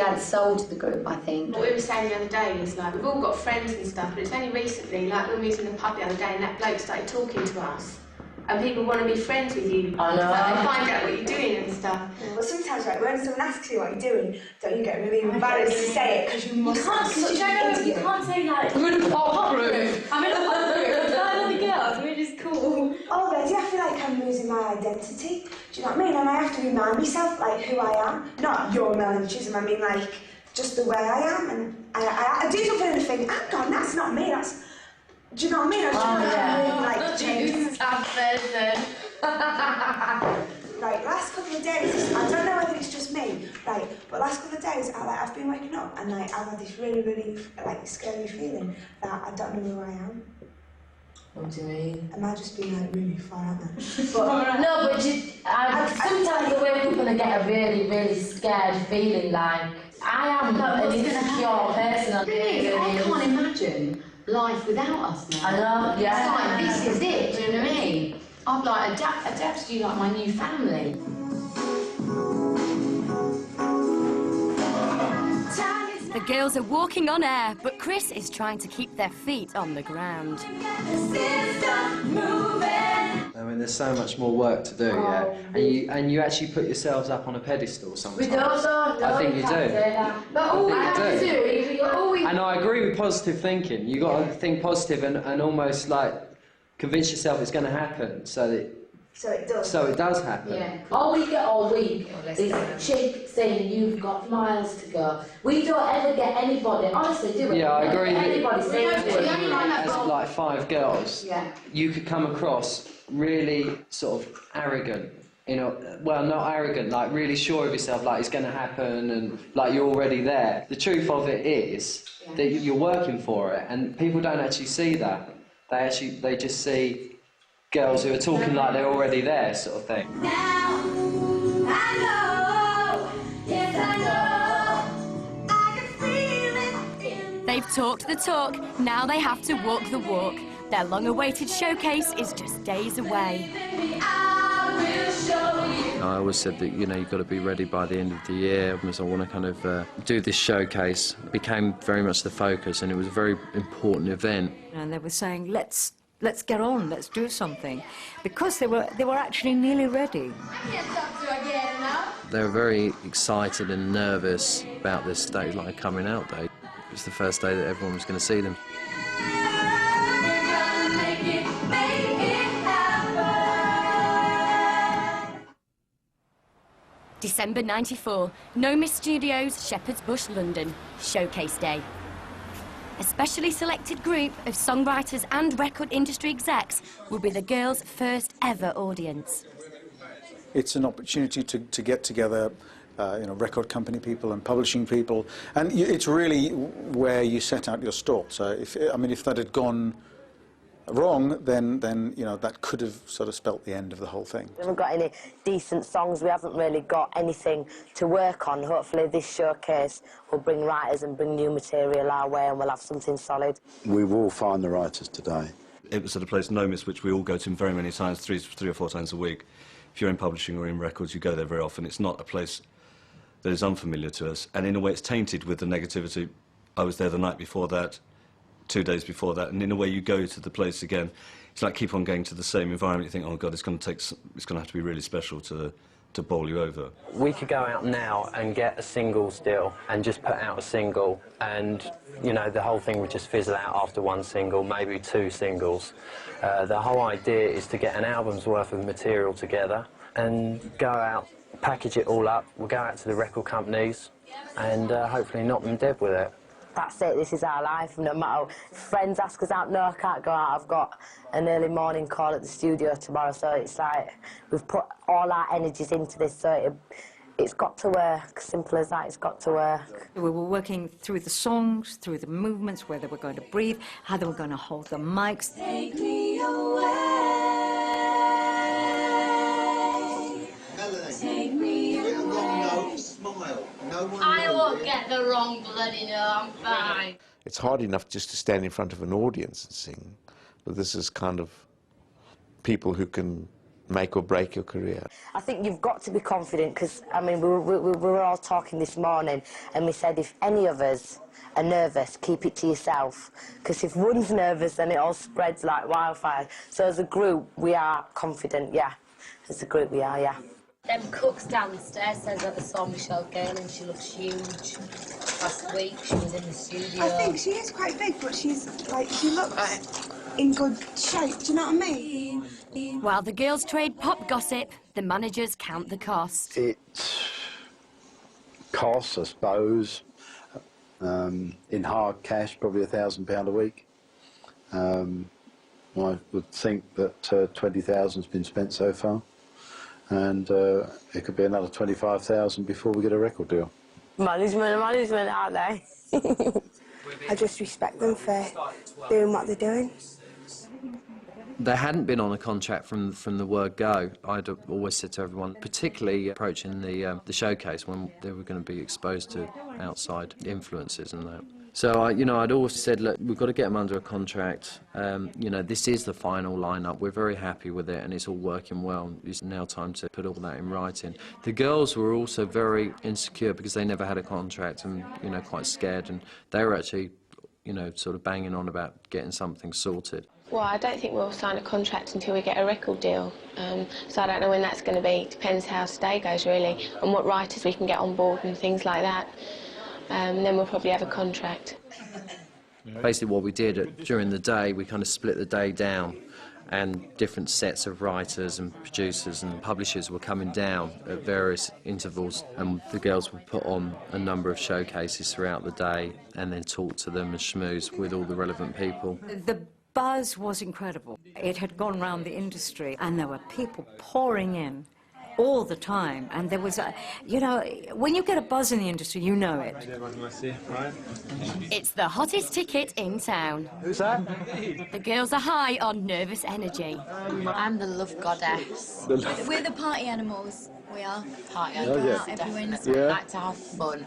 S21: adds soul to the group, I think.
S8: What we were saying the other day is like we've all got friends and stuff, but it's only recently, like when we was in the pub the other day and that bloke started talking to us. And people want to be friends with you.
S21: I know.
S8: Like, they find out what you're doing and stuff.
S7: Yeah, well, sometimes, right, when someone asks you what you're doing, don't you get really embarrassed to say it because you must.
S12: You can't say like.
S21: I'm in a pop group.
S12: I'm in a pop group. It's not the girls. We're just cool.
S7: Oh, guys, I feel like I'm losing my identity. Do you know what I mean? And I have to remind myself like who I am. Not your Melanie Chisholm. I mean like just the way I am. And I do something and think, hang on, that's not me. That's. Do you know what I mean? I was trying to really like change. Right, last couple of days, I don't know whether it's just me, right, but last couple of days I've been waking up and like I've had this really, really like scary feeling that I don't know who I am.
S6: What do you mean?
S7: Am I just being like really far out there?
S6: No, but sometimes I wake up and I get a really, really scared feeling like I am an insecure person. I can't imagine life without us now. I know, yeah. It's like, this is it, do you know what I mean? I've like adapted you like my new family.
S2: The girls are walking on air, but Chris is trying to keep their feet on the ground.
S5: I mean, there's so much more work to do, yeah. And you actually put yourselves up on a pedestal sometimes.
S6: We don't.
S5: I think you do.
S6: But all we have to do,
S5: and I agree with positive thinking. You got to think positive and almost like convince yourself it's going to happen, so it does happen.
S6: Yeah. All we get all week is Chick saying you've got miles to go. We don't ever get anybody, honestly, do we?
S5: Yeah, I agree.
S6: Anybody saying
S5: As like 5 girls,
S6: yeah.
S5: You could come across really sort of arrogant. You know, well, not arrogant, like really sure of yourself, like it's going to happen and like you're already there. The truth of it is that you're working for it, and people don't actually see that. They just see girls who are talking like they're already there, sort of thing.
S15: Now, I know, yes I know, I can feel it.
S2: They've talked the talk, now they have to walk the walk. Their long-awaited showcase is just days away.
S5: I always said that, you know, you've got to be ready by the end of the year, because I want to kind of do this showcase. It became very much the focus, and it was a very important event.
S10: And they were saying, let's get on, let's do something, because they were actually nearly ready.
S5: They were very excited and nervous about this day, like coming out day. It was the first day that everyone was going to see them.
S2: December '94, No Miss Studios, Shepherd's Bush, London, Showcase Day. A specially selected group of songwriters and record industry execs will be the girls' first ever audience.
S22: It's an opportunity to get together, you know, record company people and publishing people, and it's really where you set out your stall. So if that had gone wrong, then you know that could have sort of spelt the end of the whole thing.
S1: We haven't got any decent songs, we haven't really got anything to work on. Hopefully this showcase will bring writers and bring new material our way, and we'll have something solid.
S9: We will find the writers today.
S23: It was at a place, No Miss, which we all go to very many times, three or four times a week. If you're in publishing or in records, you go there very often. It's not a place that is unfamiliar to us, and in a way it's tainted with the negativity. I was there the night before that, 2 days before that, and in a way you go to the place again. It's like keep on going to the same environment. You think, oh God, it's going to have to be really special to bowl you over.
S3: We could go out now and get a single still and just put out a single, and you know the whole thing would just fizzle out after one single, maybe 2 singles. The whole idea is to get an album's worth of material together and go out, package it all up. We'll go out to the record companies and hopefully knock them dead with it.
S1: That's it, this is our life. No matter if friends ask us out, no, I can't go out. I've got an early morning call at the studio tomorrow, so it's like we've put all our energies into this, so it's got to work. Simple as that, it's got to work.
S10: We were working through the songs, through the movements, where they were going to breathe, how they were going to hold the mics.
S15: Take me away. Take me away.
S4: Smile.
S18: I won't get the wrong bloody no, I'm fine.
S4: It's hard enough just to stand in front of an audience and sing, but this is kind of people who can make or break your career.
S1: I think you've got to be confident, because, I mean, we were all talking this morning, and we said if any of us are nervous, keep it to yourself, because if one's nervous, then it all spreads like wildfire. So as a group, we are confident, yeah. As a group, we are, yeah.
S6: Them cooks downstairs says that they saw Michelle Gale and she looks huge. Last week she was in the studio.
S7: I think she is quite big, but she's like, she looks in good shape, do you know what I mean?
S2: While the girls trade pop gossip, the managers count the cost.
S9: It costs, I suppose, in hard cash, probably £1,000 a week. I would think that 20,000's been spent so far, and it could be another 25,000 before we get a record deal.
S1: Management, aren't they?
S7: I just respect them for doing what they're doing.
S5: They hadn't been on a contract from the word go. I'd always said to everyone, particularly approaching the showcase when they were going to be exposed to outside influences and that. So, I'd always said, look, we've got to get them under a contract. This is the final lineup. We're very happy with it, and it's all working well. It's now time to put all that in writing. The girls were also very insecure because they never had a contract and, quite scared, and they were actually, sort of banging on about getting something sorted.
S8: Well, I don't think we'll sign a contract until we get a record deal. So I don't know when that's going to be. Depends how Stay goes, really, and what writers we can get on board and things like that. Then we'll probably have a contract.
S5: Basically what we did during the day, we kind of split the day down, and different sets of writers and producers and publishers were coming down at various intervals, and the girls would put on a number of showcases throughout the day and then talk to them and schmooze with all the relevant people.
S10: The buzz was incredible. It had gone round the industry, and there were people pouring in all the time, and there was a, when you get a buzz in the industry, you know it.
S2: It's the hottest ticket in town.
S9: Who's that?
S2: The girls are high on nervous energy.
S6: I'm the love goddess.
S12: We're the party animals. We are.
S6: Party
S12: animals.
S6: animals,
S12: Every
S6: definitely.
S12: Wednesday.
S6: We like to have fun.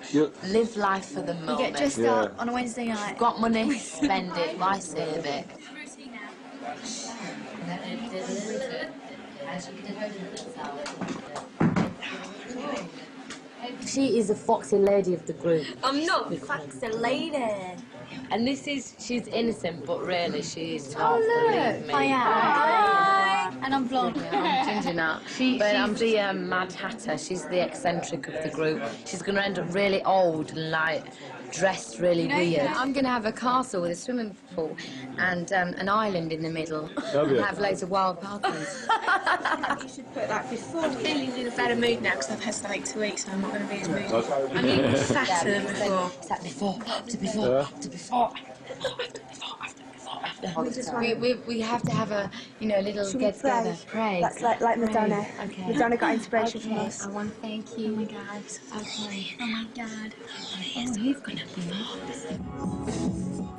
S6: Live life for the moment.
S12: We get dressed up on a Wednesday night.
S6: If you've got money, spend it. Why save it? She is a foxy lady of the group.
S12: I'm not foxy lady.
S6: And she's innocent, but really she's not, believe me.
S12: I am. Hi. And I'm blonde.
S6: I'm changing that. I'm the Mad Hatter. She's the eccentric of the group. She's going to end up really old and dressed really weird. I'm going to have a castle with a swimming pool and an island in the middle. And have loads of wild parties.
S8: You should put that before. I'm feeling in a better mood now because I've had something to eat, so I'm not going to be as moody. I mean, fatter than before.
S6: Is that before? To before? We have to have a little get together. Pray.
S7: That's like Madonna.
S6: Okay.
S7: Madonna got inspiration from us.
S6: I want to thank you.
S12: Oh my God.
S6: Okay.
S12: Oh my God.
S6: Yes, who's gonna be?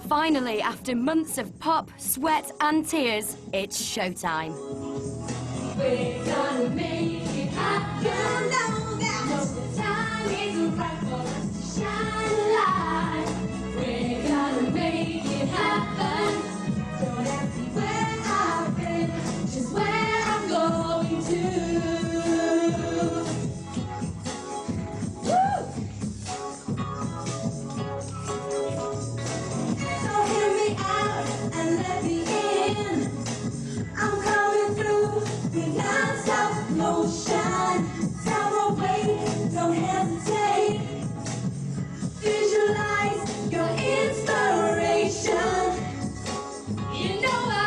S2: Finally, after months of pop, sweat and tears, it's showtime.
S15: We're gonna make it happen. Know that the time is right for us to shine a light. We're gonna make it happen. Don't ask me where I've been, just where I'm going to. Woo! So hear me out and let me in. I'm coming through with non-stop motion. Tell away, don't hesitate. Visualize your inspiration. You know I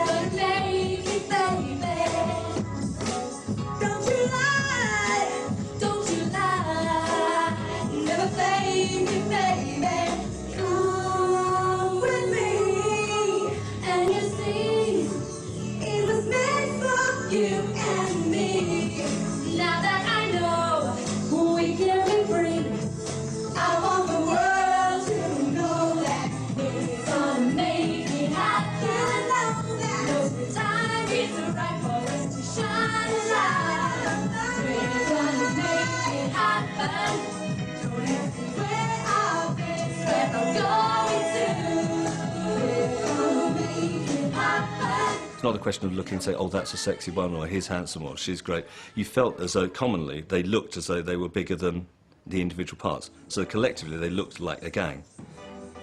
S15: would make it, baby. Don't you lie, never fake it, baby. Come with me, and you see, it was meant for you and me.
S23: It's not a question of looking and say, oh, that's a sexy one, or he's handsome, or she's great. You felt as though commonly they looked as though they were bigger than the individual parts. So collectively they looked like a gang.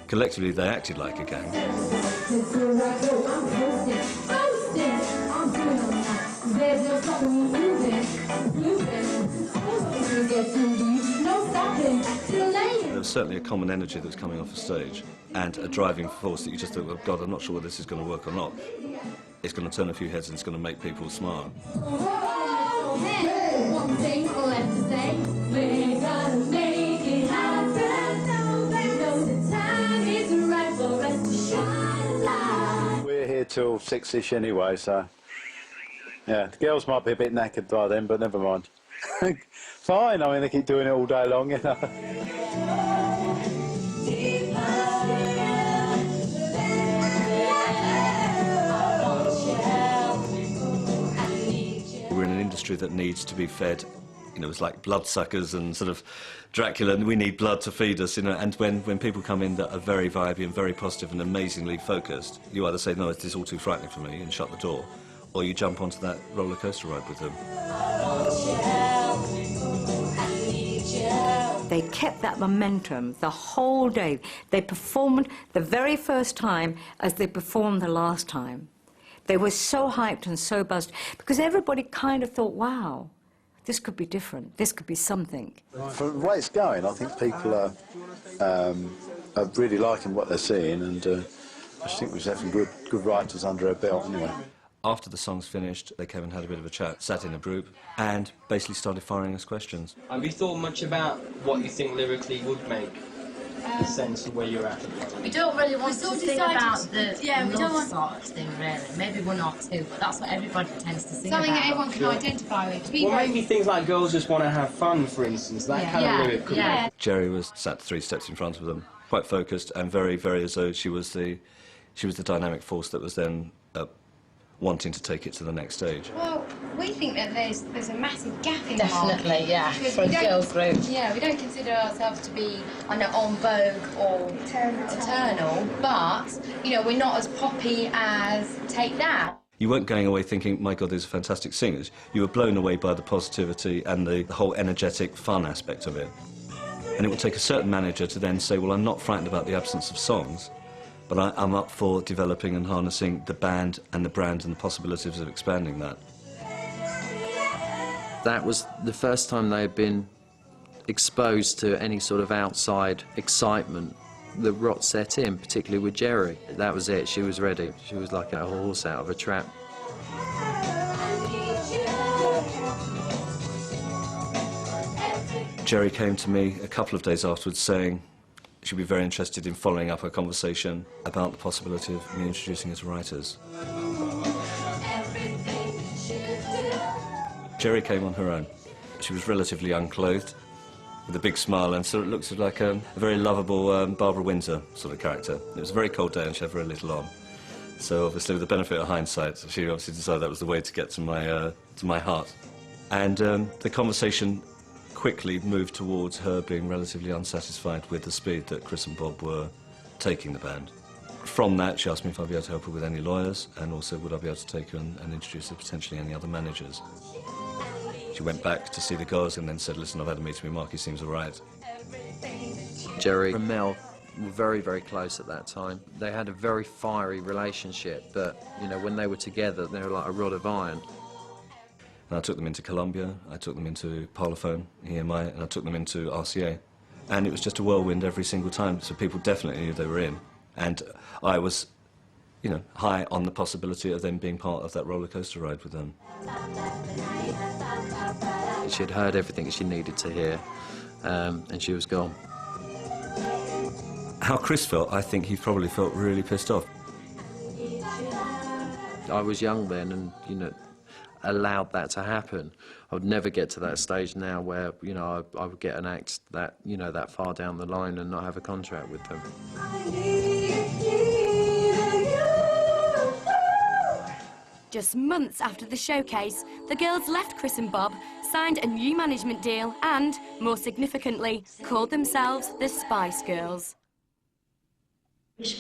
S23: Collectively they acted like a gang. There was certainly a common energy that was coming off the stage, and a driving force that you just thought, well, God, I'm not sure whether this is going to work or not. It's going to turn a few heads and it's going to make people smile.
S15: One thing left to say, we're gonna make it happen. Know the time is right for us to shine a light.
S9: We're here till 6-ish anyway, so yeah, the girls might be a bit knackered by then, but never mind. Fine, I mean, they keep doing it all day long, you know.
S23: We're in an industry that needs to be fed, you know, it's like bloodsuckers and sort of Dracula, and we need blood to feed us, you know, and when people come in that are very vibey and very positive and amazingly focused, you either say, no, this is all too frightening for me, and shut the door, or you jump onto that roller coaster ride with them.
S10: They kept that momentum the whole day. They performed the very first time as they performed the last time. They were so hyped and so buzzed because everybody kind of thought, wow, this could be different, this could be something.
S9: For the way it's going, I think people are really liking what they're seeing, and I just think we just have some good writers under our belt anyway.
S23: After the songs finished, they came and had a bit of a chat, sat in a group, and basically started firing us questions.
S11: Have you thought much about what you think lyrically would make sense of where you're at?
S6: We don't really want to sing about the
S12: we don't want
S6: sort of thing, really. Maybe one or two, but that's what everybody tends to sing
S12: something
S6: about.
S12: that everyone can identify with.
S11: Well, maybe things like girls just want to have fun, for instance. That kind of lyric could be.
S23: Jerry was sat 3 steps in front of them, quite focused and very, very as though she was the dynamic force that was then wanting to take it to the next stage.
S12: Well, we think that there's a massive gap in
S6: Definitely, yeah, for a girls' group.
S12: Yeah, we don't consider ourselves to be, I know, on vogue or eternal, but, you know, we're not as poppy as Take That.
S23: You weren't going away thinking, my God, these are fantastic singers. You were blown away by the positivity and the whole energetic fun aspect of it. And it would take a certain manager to then say, well, I'm not frightened about the absence of songs, but I'm up for developing and harnessing the band and the brand and the possibilities of expanding that.
S5: That was the first time they had been exposed to any sort of outside excitement that rot set in, particularly with Jerry. That was it, she was ready. She was like a horse out of a trap.
S23: Jerry came to me a couple of days afterwards saying she'd be very interested in following up a conversation about the possibility of me introducing her to writers. Jerry came on her own. She was relatively unclothed, with a big smile, and sort of looked like a very lovable Barbara Windsor sort of character. It was a very cold day and she had very little on. So obviously, with the benefit of hindsight, she obviously decided that was the way to get to my heart. And the conversation quickly moved towards her being relatively unsatisfied with the speed that Chris and Bob were taking the band. From that, she asked me if I'd be able to help her with any lawyers, and also would I be able to take her and introduce her potentially any other managers. She went back to see the girls and then said, listen, I've had a meeting with Mark, he seems all right.
S5: Jerry and Mel were very, very close at that time. They had a very fiery relationship, but, you know, when they were together, they were like a rod of iron.
S23: And I took them into Columbia, I took them into Parlophone, EMI, and I took them into RCA. And it was just a whirlwind every single time, so people definitely knew they were in. And I was, you know, high on the possibility of them being part of that roller coaster ride with them.
S5: She had heard everything she needed to hear, and she was gone.
S23: How Chris felt, I think he probably felt really pissed off.
S5: I was young then and, you know, allowed that to happen. I would never get to that stage now where, you know, I would get an act that, you know, that far down the line and not have a contract with them.
S2: Just months after the showcase, the girls left Chris and Bob, signed a new management deal and, more significantly, called themselves the Spice Girls.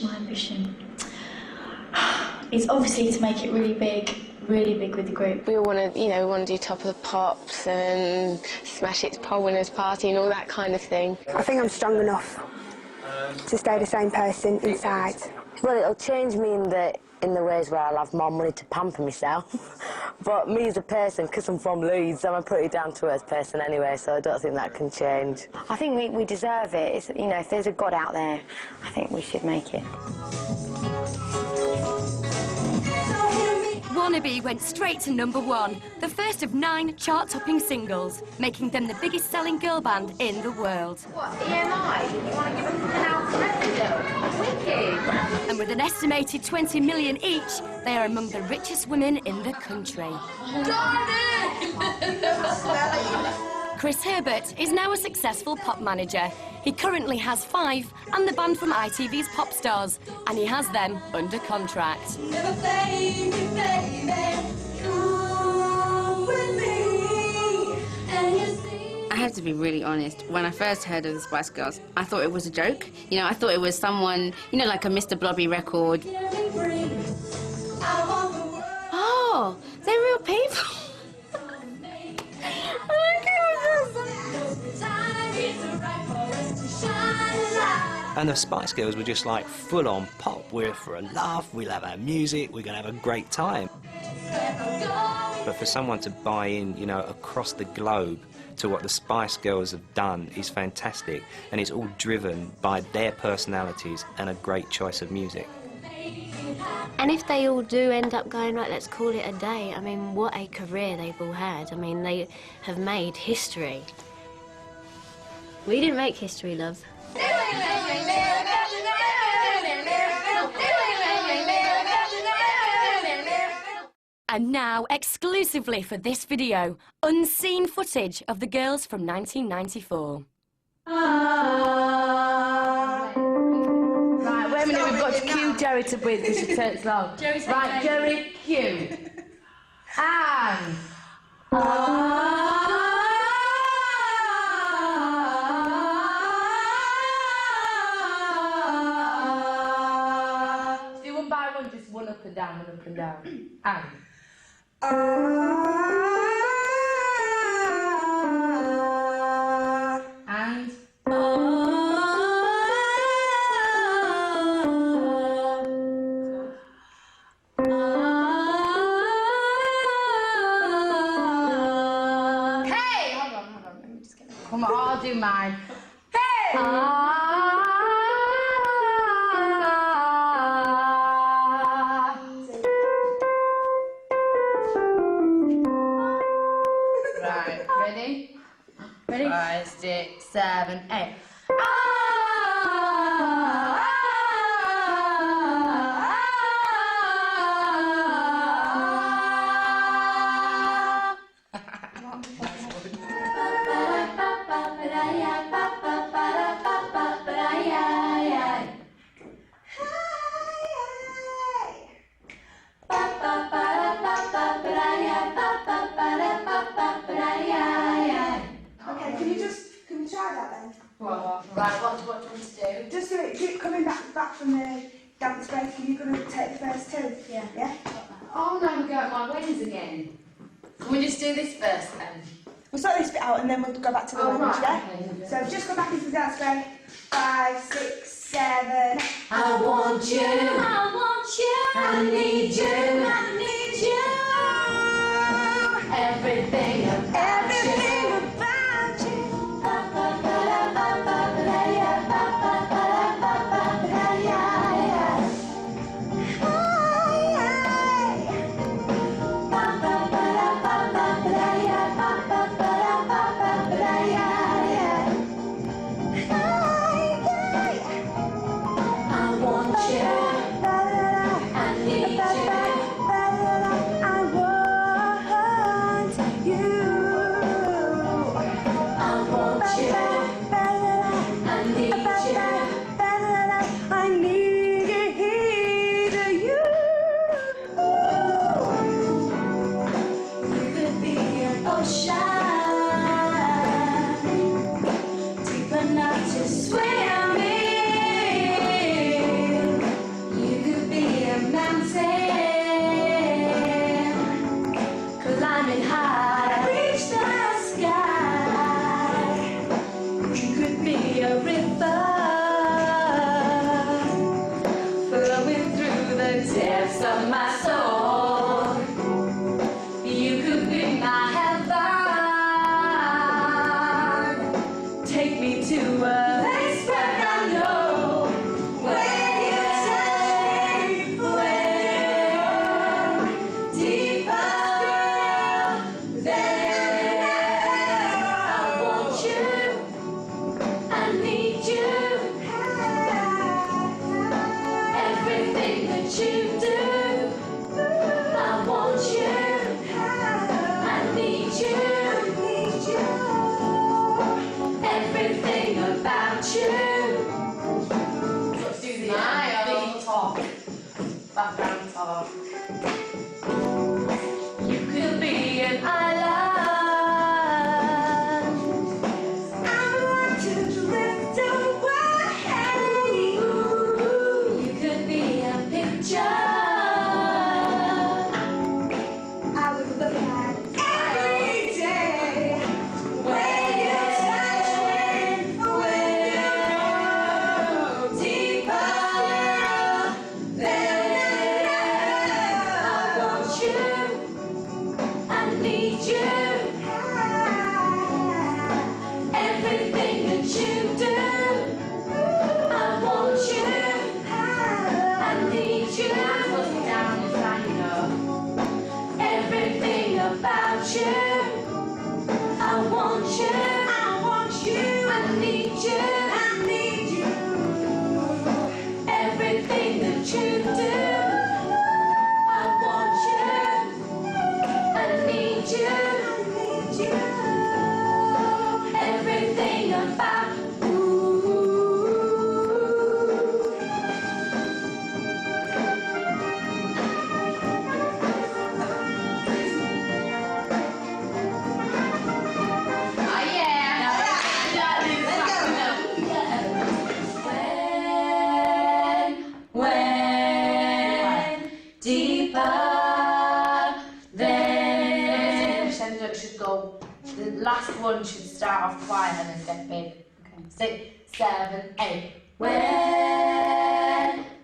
S12: My ambition is obviously to make it really big with the group.
S8: We all want to, we want to do Top of the Pops and Smash It's Pole Winners Party and all that kind of thing.
S7: I think I'm strong enough to stay the same person inside.
S1: Well, it'll change me in the ways where I'll have more money to pamper myself. But me as a person, because I'm from Leeds, I'm a pretty down-to-earth person anyway, so I don't think that can change. I think we deserve it. It's, if there's a God out there, I think we should make it.
S2: Wannabe went straight to #1, the first of 9 chart-topping singles, making them the biggest-selling girl band in the world.
S6: What, EMI? You want to give them an alphabet? Wicked!
S2: And with an estimated 20 million each, they are among the richest women in the country. Chris Herbert is now a successful pop manager. He currently has 5 and the band from ITV's Pop Stars, and he has them under contract.
S13: I have to be really honest. When I first heard of the Spice Girls, I thought it was a joke. I thought it was someone, like a Mr. Blobby record. Oh, they're real people.
S16: And the Spice Girls were just like full-on pop. We're for a laugh, we'll have our music, we're going to have a great time. But for someone to buy in, across the globe to what the Spice Girls have done is fantastic. And it's all driven by their personalities and a great choice of music.
S14: And if they all do end up going, right, let's call it a day, I mean, what a career they've all had. I mean, they have made history. We didn't make history, love.
S2: And now, exclusively for this video, unseen footage of the girls from 1994.
S6: Right, wait a minute, we've got to cue Jerry to breathe because she takes long. Right, Jerry, cue. And... do one by one, just one up and down, one up and down. And... and... hey! Hold on, let me just get it. Come on, I'll do mine. Hey! Right, ready? Ready? 5, 6, 7, 8.
S7: Okay, can you try that then?
S6: Right, what do you want to do?
S7: Just do it. Keep coming back from the dance break. Are you going to take the first 2? Yeah. Yeah?
S6: Oh no, we're going at my weddings again. Can we just do this first then?
S7: We'll sort this bit out and then we'll go back to the
S6: Oh,
S7: weddings,
S6: right,
S7: yeah?
S6: okay.
S7: So just go back into the dance break. 5, 6, 7.
S15: I want you, I want you, I need you, I need you. Everything about you. I want you, I need you. ocean, deep enough to swim in. You could be a mountain, climbing high, reach the sky. You could be a river, flowing through the depths of my soul. You could be my heaven. Take me to a place where I know where you touch me, where deeper than I want you, I need you. Everything that you do, I want you, I need you, everything about you.
S6: Let's do the big talk, background talk.
S15: You could be an island. I want to drift away. You could be a picture I would look at every day. Where you touch me, where you go deeper than I want you, I need you. Everything that you do, I want you, I need you.
S6: Down inside, you know.
S15: Everything about you, I want you, I need you, everything that you do, I want you, I need you, everything about when deeper than.
S6: It should go. The last one should start off quiet and then get big. Okay. 6, 7, 8.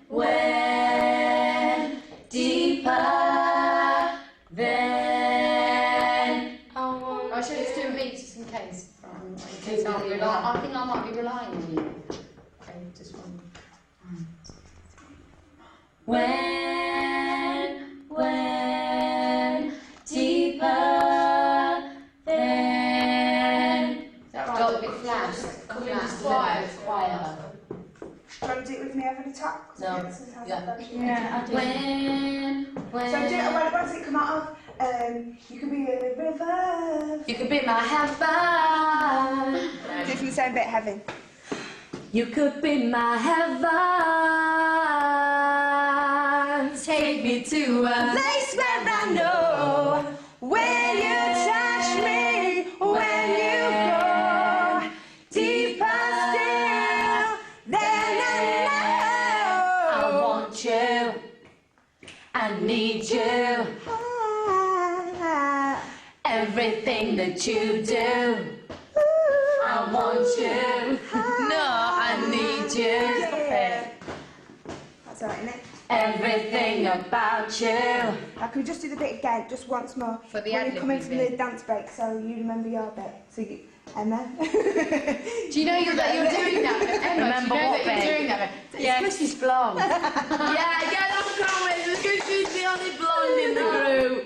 S15: When deeper than.
S6: Oh, should just do a beat just in case. I think I might be relying on you. Okay, just one.
S15: When deeper than.
S6: Is that right? Go a bit flat. Come in just quiet.
S7: Do you want to do it with me over the top?
S6: No.
S7: Yeah,
S15: I'll do it. When.
S7: So do it, where does it come out of? You could be a river.
S15: You could be my heaven.
S7: Do it from the same bit, heaven.
S15: You could be my heaven. Take me to a place where I know where you touch me, when you go deeper still than I know. I want you, I need you, everything that you do. I want you, no, I need you.
S7: That's alright, innit?
S15: Everything about you.
S7: I could just do the bit again, just once more.
S6: For the
S7: when
S6: ad-lib
S7: you come into
S6: bit.
S7: the dance break, so you remember your bit. So you, Emma.
S6: Do you know that you're doing that? Emma,
S15: Remember
S6: do you know
S15: what
S6: that you're
S15: bit?
S6: doing that?
S15: Yeah.
S6: It's because she's blonde. yeah, that's coming. It's because she's the only blonde in the group.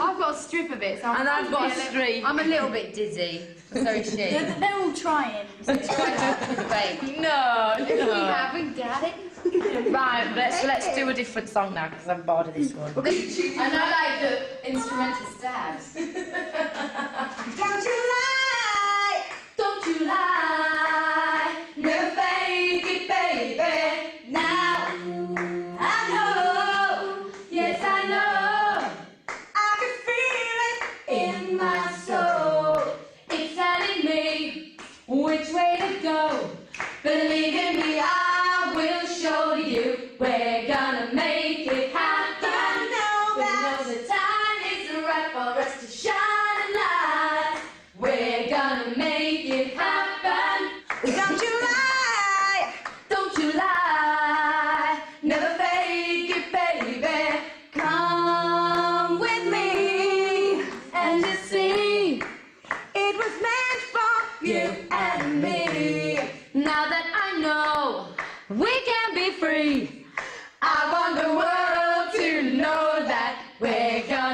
S6: I've got a strip of it, so
S15: And I've got a streak.
S6: I'm a little bit dizzy. So is she.
S12: They're all trying.
S6: Babe.
S15: No,
S6: We haven't got it.
S15: Right, let's do a different song now because I'm bored of this one.
S6: And I like the instrumental stabs.
S15: Don't you lie, never fake it, baby. Now I know, yes I know, I can feel it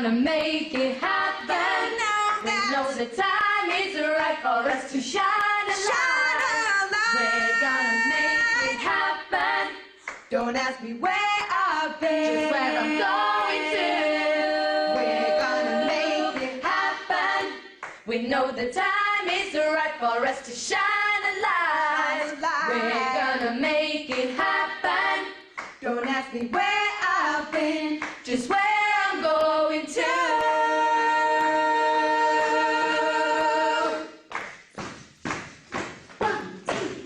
S6: gonna make it happen. We know the time is right for us to shine a light. We're gonna make it happen. Don't ask me where I've been, just where I'm going to. We're gonna make it happen. We know the time is right for us to shine a light. We're gonna make it happen. Don't ask me where I've been, just where I'm going to.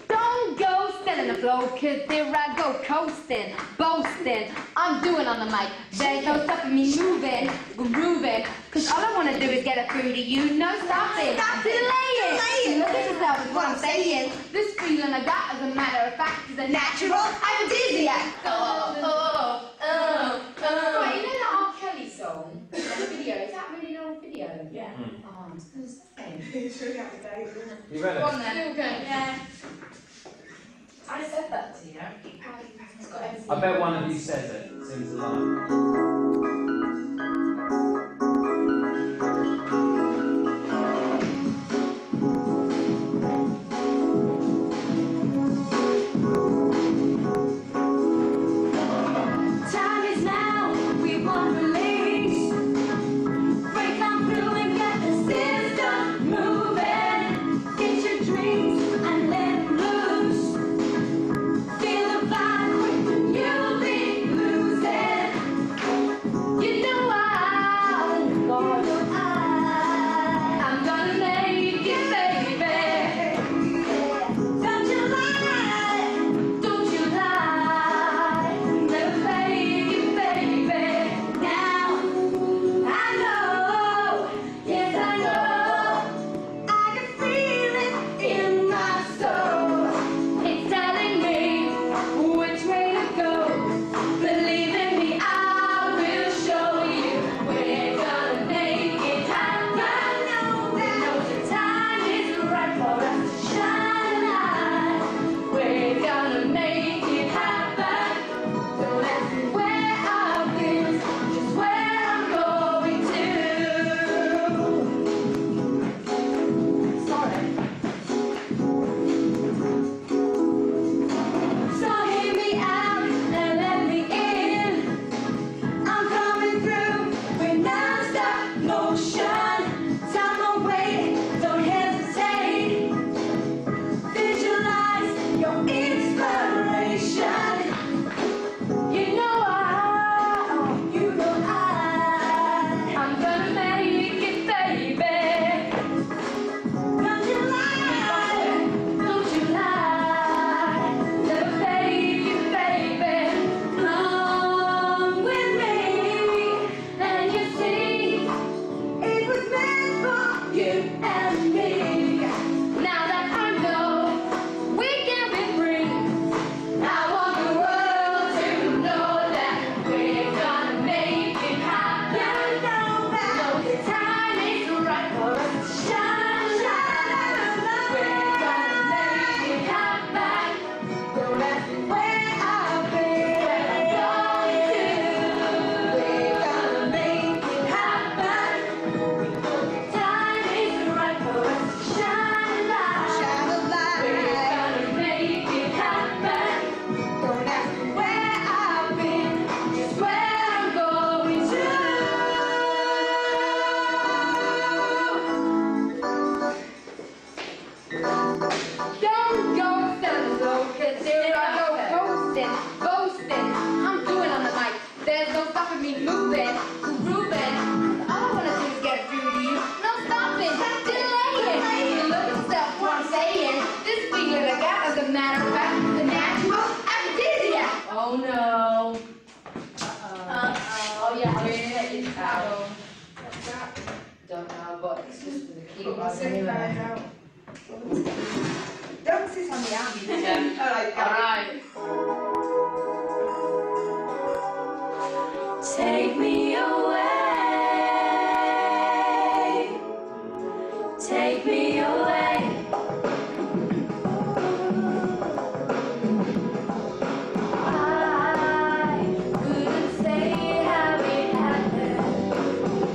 S18: Don't go standing the floor, cause there I go coasting, boasting. I'm doing on the mic. There's no stopping me moving, grooving. Cause all I wanna do is get it through to you. No stopping, delaying. Look at yourself is what I'm saying. This feeling I got, as a matter of fact, is a natural aphrodisiac.
S6: Right, you know that R. Kelly song? That video, is that really an old video? Yeah. Oh, I was gonna say.
S7: It's really out of date, isn't it?
S3: You read it?
S6: Go on then.
S18: Okay.
S6: Yeah. I said that to you. It's got everything.
S3: I bet one of you says it. Seems alive.
S15: Time is now, we want release. Break on through and get the system moving. Get your dreams and let them loose. Feel the vibe when you'll be losing. You know I'm gonna make it, baby. Don't you lie, don't you lie. Never fake it, baby. Now I know, yes I know. I can feel it in my soul. It's telling me which way to go. Believe in me, I will show you. We're gonna make it happen. We know the time is right for us to shine a light. We're gonna make it happen. Don't ask me where I've been, just where I'm going to. Sorry. So hear me out and let me in. I'm coming through with non-stop motion. Time don't wait, don't hesitate. Visualize your inspiration. You know I'm gonna make it, baby. Don't you lie, don't you lie. Never fake it, baby. Come with me, and you see it was meant for you and me. Now that I know we can be free, I want the world to know that we're gonna make it happen. Know the time is right for us to shine, shine. We're gonna make it happen. Don't ask me where I've been, where I'm going to. We're gonna make it happen. The time is right for us to shine a light. We're gonna make it happen. Don't ask me where I've been, just where I'm going to.
S18: Don't go standing low, cause there I go coasting, boasting. I'm doing on the mic. There's no stopping me moving, grooving. All I wanna do is get through to you. No stopping, delaying. Look at yourself, what I'm saying. This feeling I got, as a matter of fact, the natural aphrodisiac.
S6: Oh no. Oh yeah, I'm gonna take this out. Don't know, but it's just for the keyboard anyway.
S7: Don't sit on the arm.
S6: Yeah. Alright.
S15: Take me away. Take me away. I couldn't say how it happened.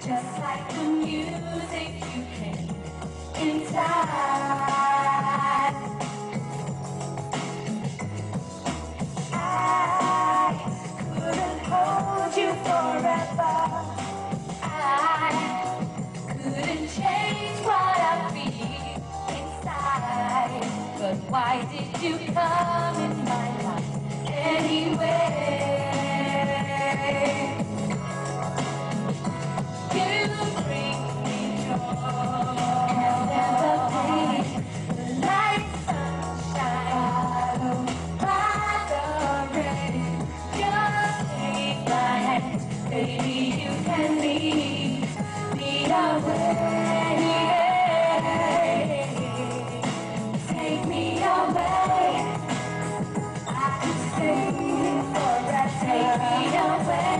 S15: Just like the music you came inside. I couldn't hold you forever. I couldn't change what I feel inside. But why did you come in my life anyway? You bring me joy and never pain. The light, sunshine, by the rain. Just take my hand, baby, you can lead me away. Take me away. I could stay forever. Take me away.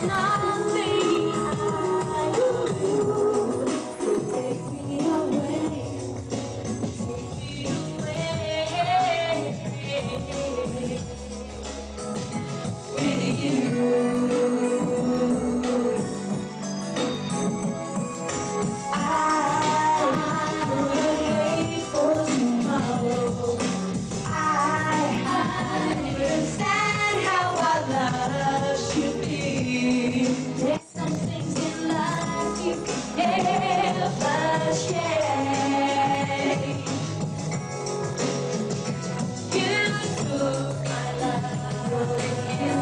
S15: Nothing I do. Take me away. Take me away. With you. I couldn't wait for tomorrow. I understand how our love should be. There's some things in life you can never share. You took my love and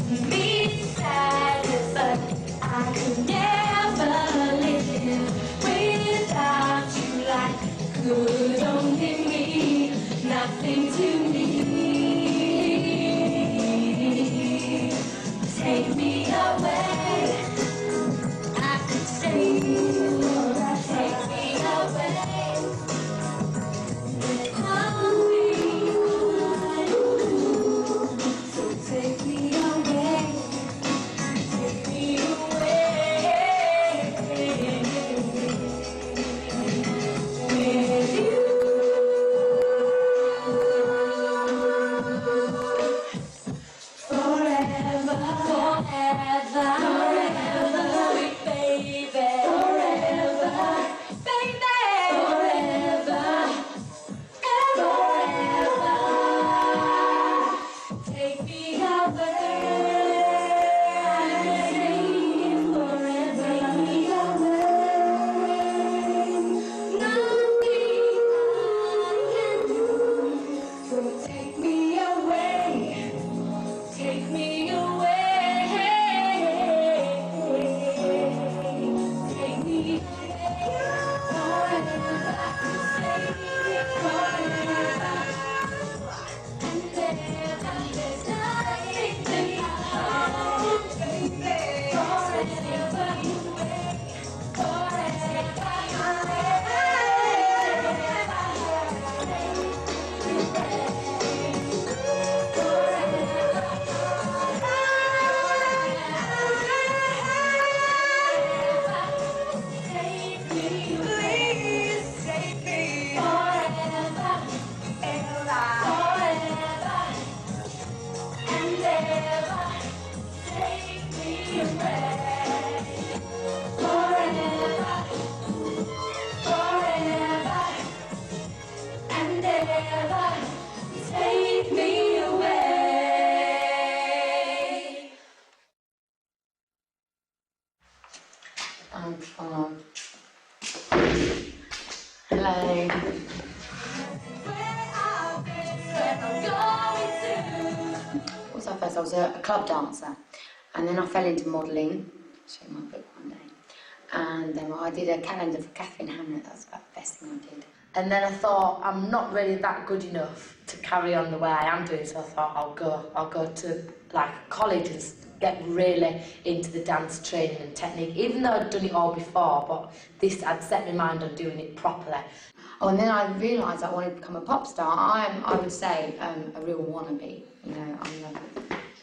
S15: gave me sadness, but I could never live without you. Like could only mean nothing to me. Take me away. I could stay forever. Take me away. Nothing I do. So take me away. Take me away. With you. Forever, forever, forever, sweet baby. Forever, baby. Forever, forever. Take me away. Forever, take me away. Nothing I can do. So take me away. Take me away. Take me forever. And ever. There's nothing to hide. Take me, please take me forever, forever and ever. Take me away forever, forever and ever. Take me away.
S21: I'm fine. Hello. What was I first? I was a club dancer, and then I fell into modelling. Show you my book one day. And then I did a calendar for Catherine Hamlet. That's about the best thing I did.
S6: And then I thought, I'm not really that good enough to carry on the way I am doing, so I thought I'll go to like college and get really into the dance training and technique, even though I'd done it all before, but this, I'd set my mind on doing it properly.
S21: Oh, and then I realised I wanted to become a pop star. I would say a real wannabe. You know, I'm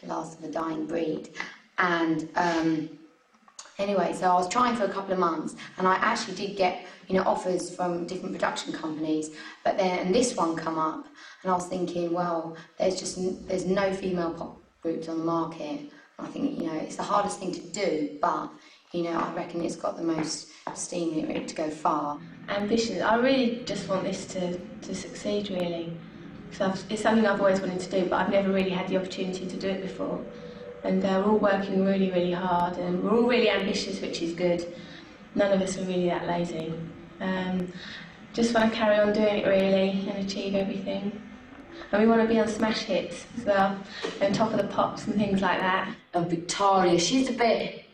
S21: last of a dying breed. And anyway, so I was trying for a couple of months, and I actually did get, you know, offers from different production companies, but then this one come up, and I was thinking, well, there's no female pop groups on the market. I think, you know, it's the hardest thing to do, but, you know, I reckon it's got the most steam in it to go far.
S8: Ambition. I really just want this to succeed, really. Because it's something I've always wanted to do, but I've never really had the opportunity to do it before. And we're all working really, really hard, and we're all really ambitious, which is good. None of us are really that lazy. Just want to carry on doing it, really, and achieve everything. And we want to be on smash hits as well, and top of the pops and things like that.
S6: And Victoria, she's a bit,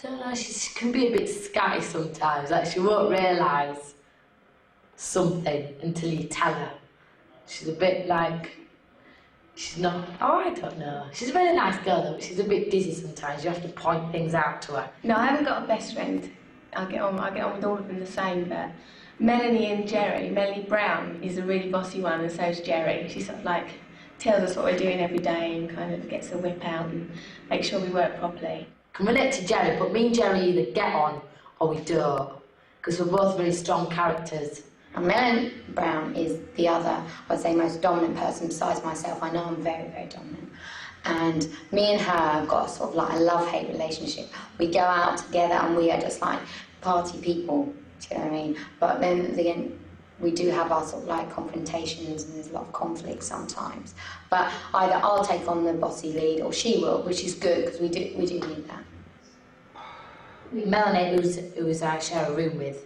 S6: don't know, she can be a bit scatty sometimes. Like, she won't realise something until you tell her. She's a bit like, she's not, oh, I don't know. She's a really nice girl though, but she's a bit dizzy sometimes. You have to point things out to her.
S8: No, I haven't got a best friend. I get on with all of them the same, but Melanie and Jerry, Melanie Brown is a really bossy one, and so is Jerry. She sort of like tells us what we're doing every day and kind of gets the whip out and makes sure we work properly.
S6: Can relate to Jerry, but me and Jerry either get on or we don't, because we're both very strong characters.
S21: And Melanie Brown is the other, I'd say, most dominant person besides myself. I know I'm very, very dominant. And me and her have got sort of like a love-hate relationship. We go out together and we are just like party people, do you know what I mean? But then again, we do have our sort of like confrontations, and there's a lot of conflict sometimes. But either I'll take on the bossy lead or she will, which is good because we do need that.
S6: Melanie, who I share a room with,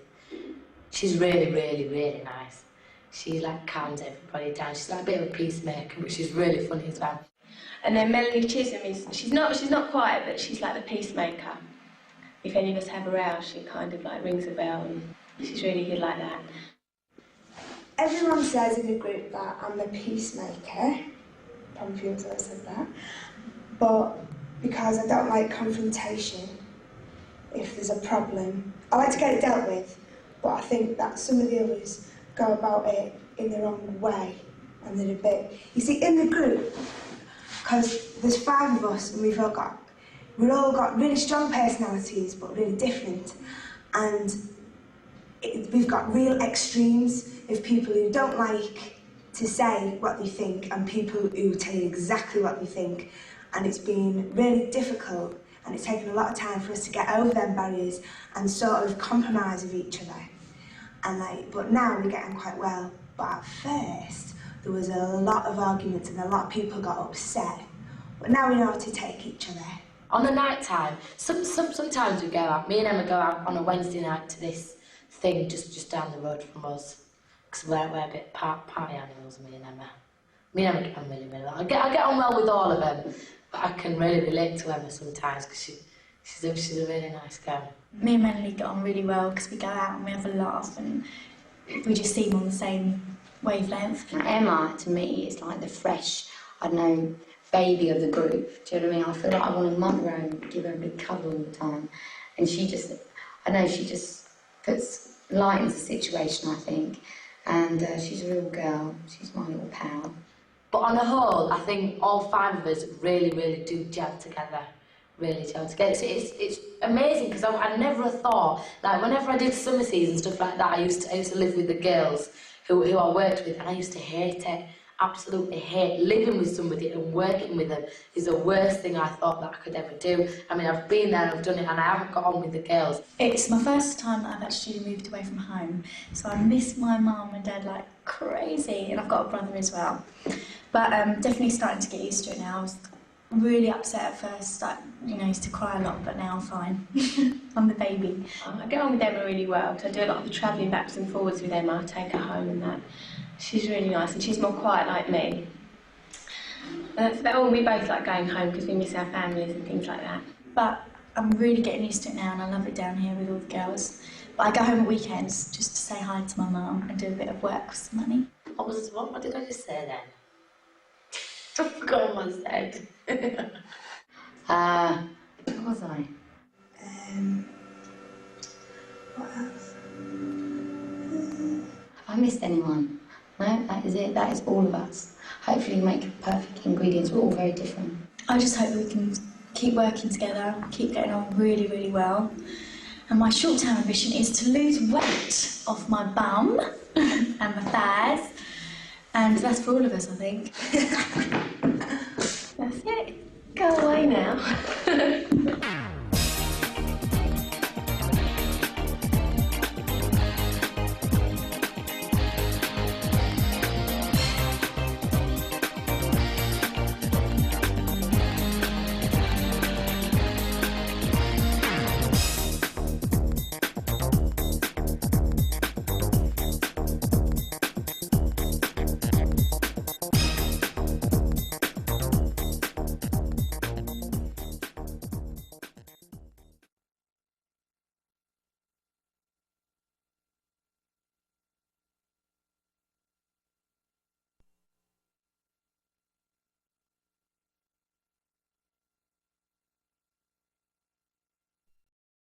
S6: she's really, really, really nice. She like calms everybody down. She's like a bit of a peacemaker, but she's really funny as well.
S8: And then Melanie Chisholm she's not quiet, but she's like the peacemaker. If any of us have a row, she kind of like rings a bell, and she's really good like that.
S7: Everyone says in the group that I'm the peacemaker. Probably feels I said that. But because I don't like confrontation, if there's a problem, I like to get it dealt with. But I think that some of the others go about it in the wrong way, and they're a bit. You see, in the group, because there's 5 of us, and we've all got really strong personalities, but really different, and we've got real extremes of people who don't like to say what they think, and people who tell you exactly what they think, and it's been really difficult. And it's taken a lot of time for us to get over them barriers and sort of compromise with each other. And but now we're getting quite well. But at first, there was a lot of arguments and a lot of people got upset. But now we know how to take each other.
S6: On a night time, sometimes we go out. Me and Emma go out on a Wednesday night to this thing just down the road from us. Because we're a bit party animals, me and Emma. Me and Emma get on really, really well. I get on well with all of them. But I can really relate to Emma sometimes because she's a really nice girl.
S12: Me and Melanie get on really well because we go out and we have a laugh and we just seem on the same wavelength.
S21: Emma, to me, is like the fresh, I don't know, baby of the group. Do you know what I mean? I feel like I want to mother her and give her a big cuddle all the time. And she just puts light into the situation, I think. And she's a real girl. She's my little pal.
S6: But on the whole, I think all 5 of us really, really do gel together. Really gel together. It's amazing because I never thought, like whenever I did summer season stuff like that, I used to live with the girls who I worked with, and I used to hate it. Absolutely hate living with somebody and working with them is the worst thing I thought that I could ever do. I mean, I've been there, I've done it, and I haven't got on with the girls.
S12: It's my first time that I've actually moved away from home, so I miss my mum and dad like crazy, and I've got a brother as well. But definitely starting to get used to it now. I was really upset at first, like, I used to cry a lot, but now I'm fine. I'm the baby.
S8: I get on with Emma really well, so I do a lot of the travelling backwards and forwards with Emma. I take her home and that. She's really nice, and she's more quiet like me. And we both like going home because we miss our families and things like that.
S12: But I'm really getting used to it now, and I love it down here with all the girls. But I go home at weekends just to say hi to my mum and do a bit of work for some money.
S6: What did I just say then? I forgot what I said.
S21: What was I?
S7: What else?
S21: Have I missed anyone? No, that is it. That is all of us. Hopefully make perfect ingredients. We're all very different.
S12: I just hope we can keep working together, keep getting on really, really well. And my short-term ambition is to lose weight off my bum and my thighs. And that's for all of us, I think. That's it. Go away now.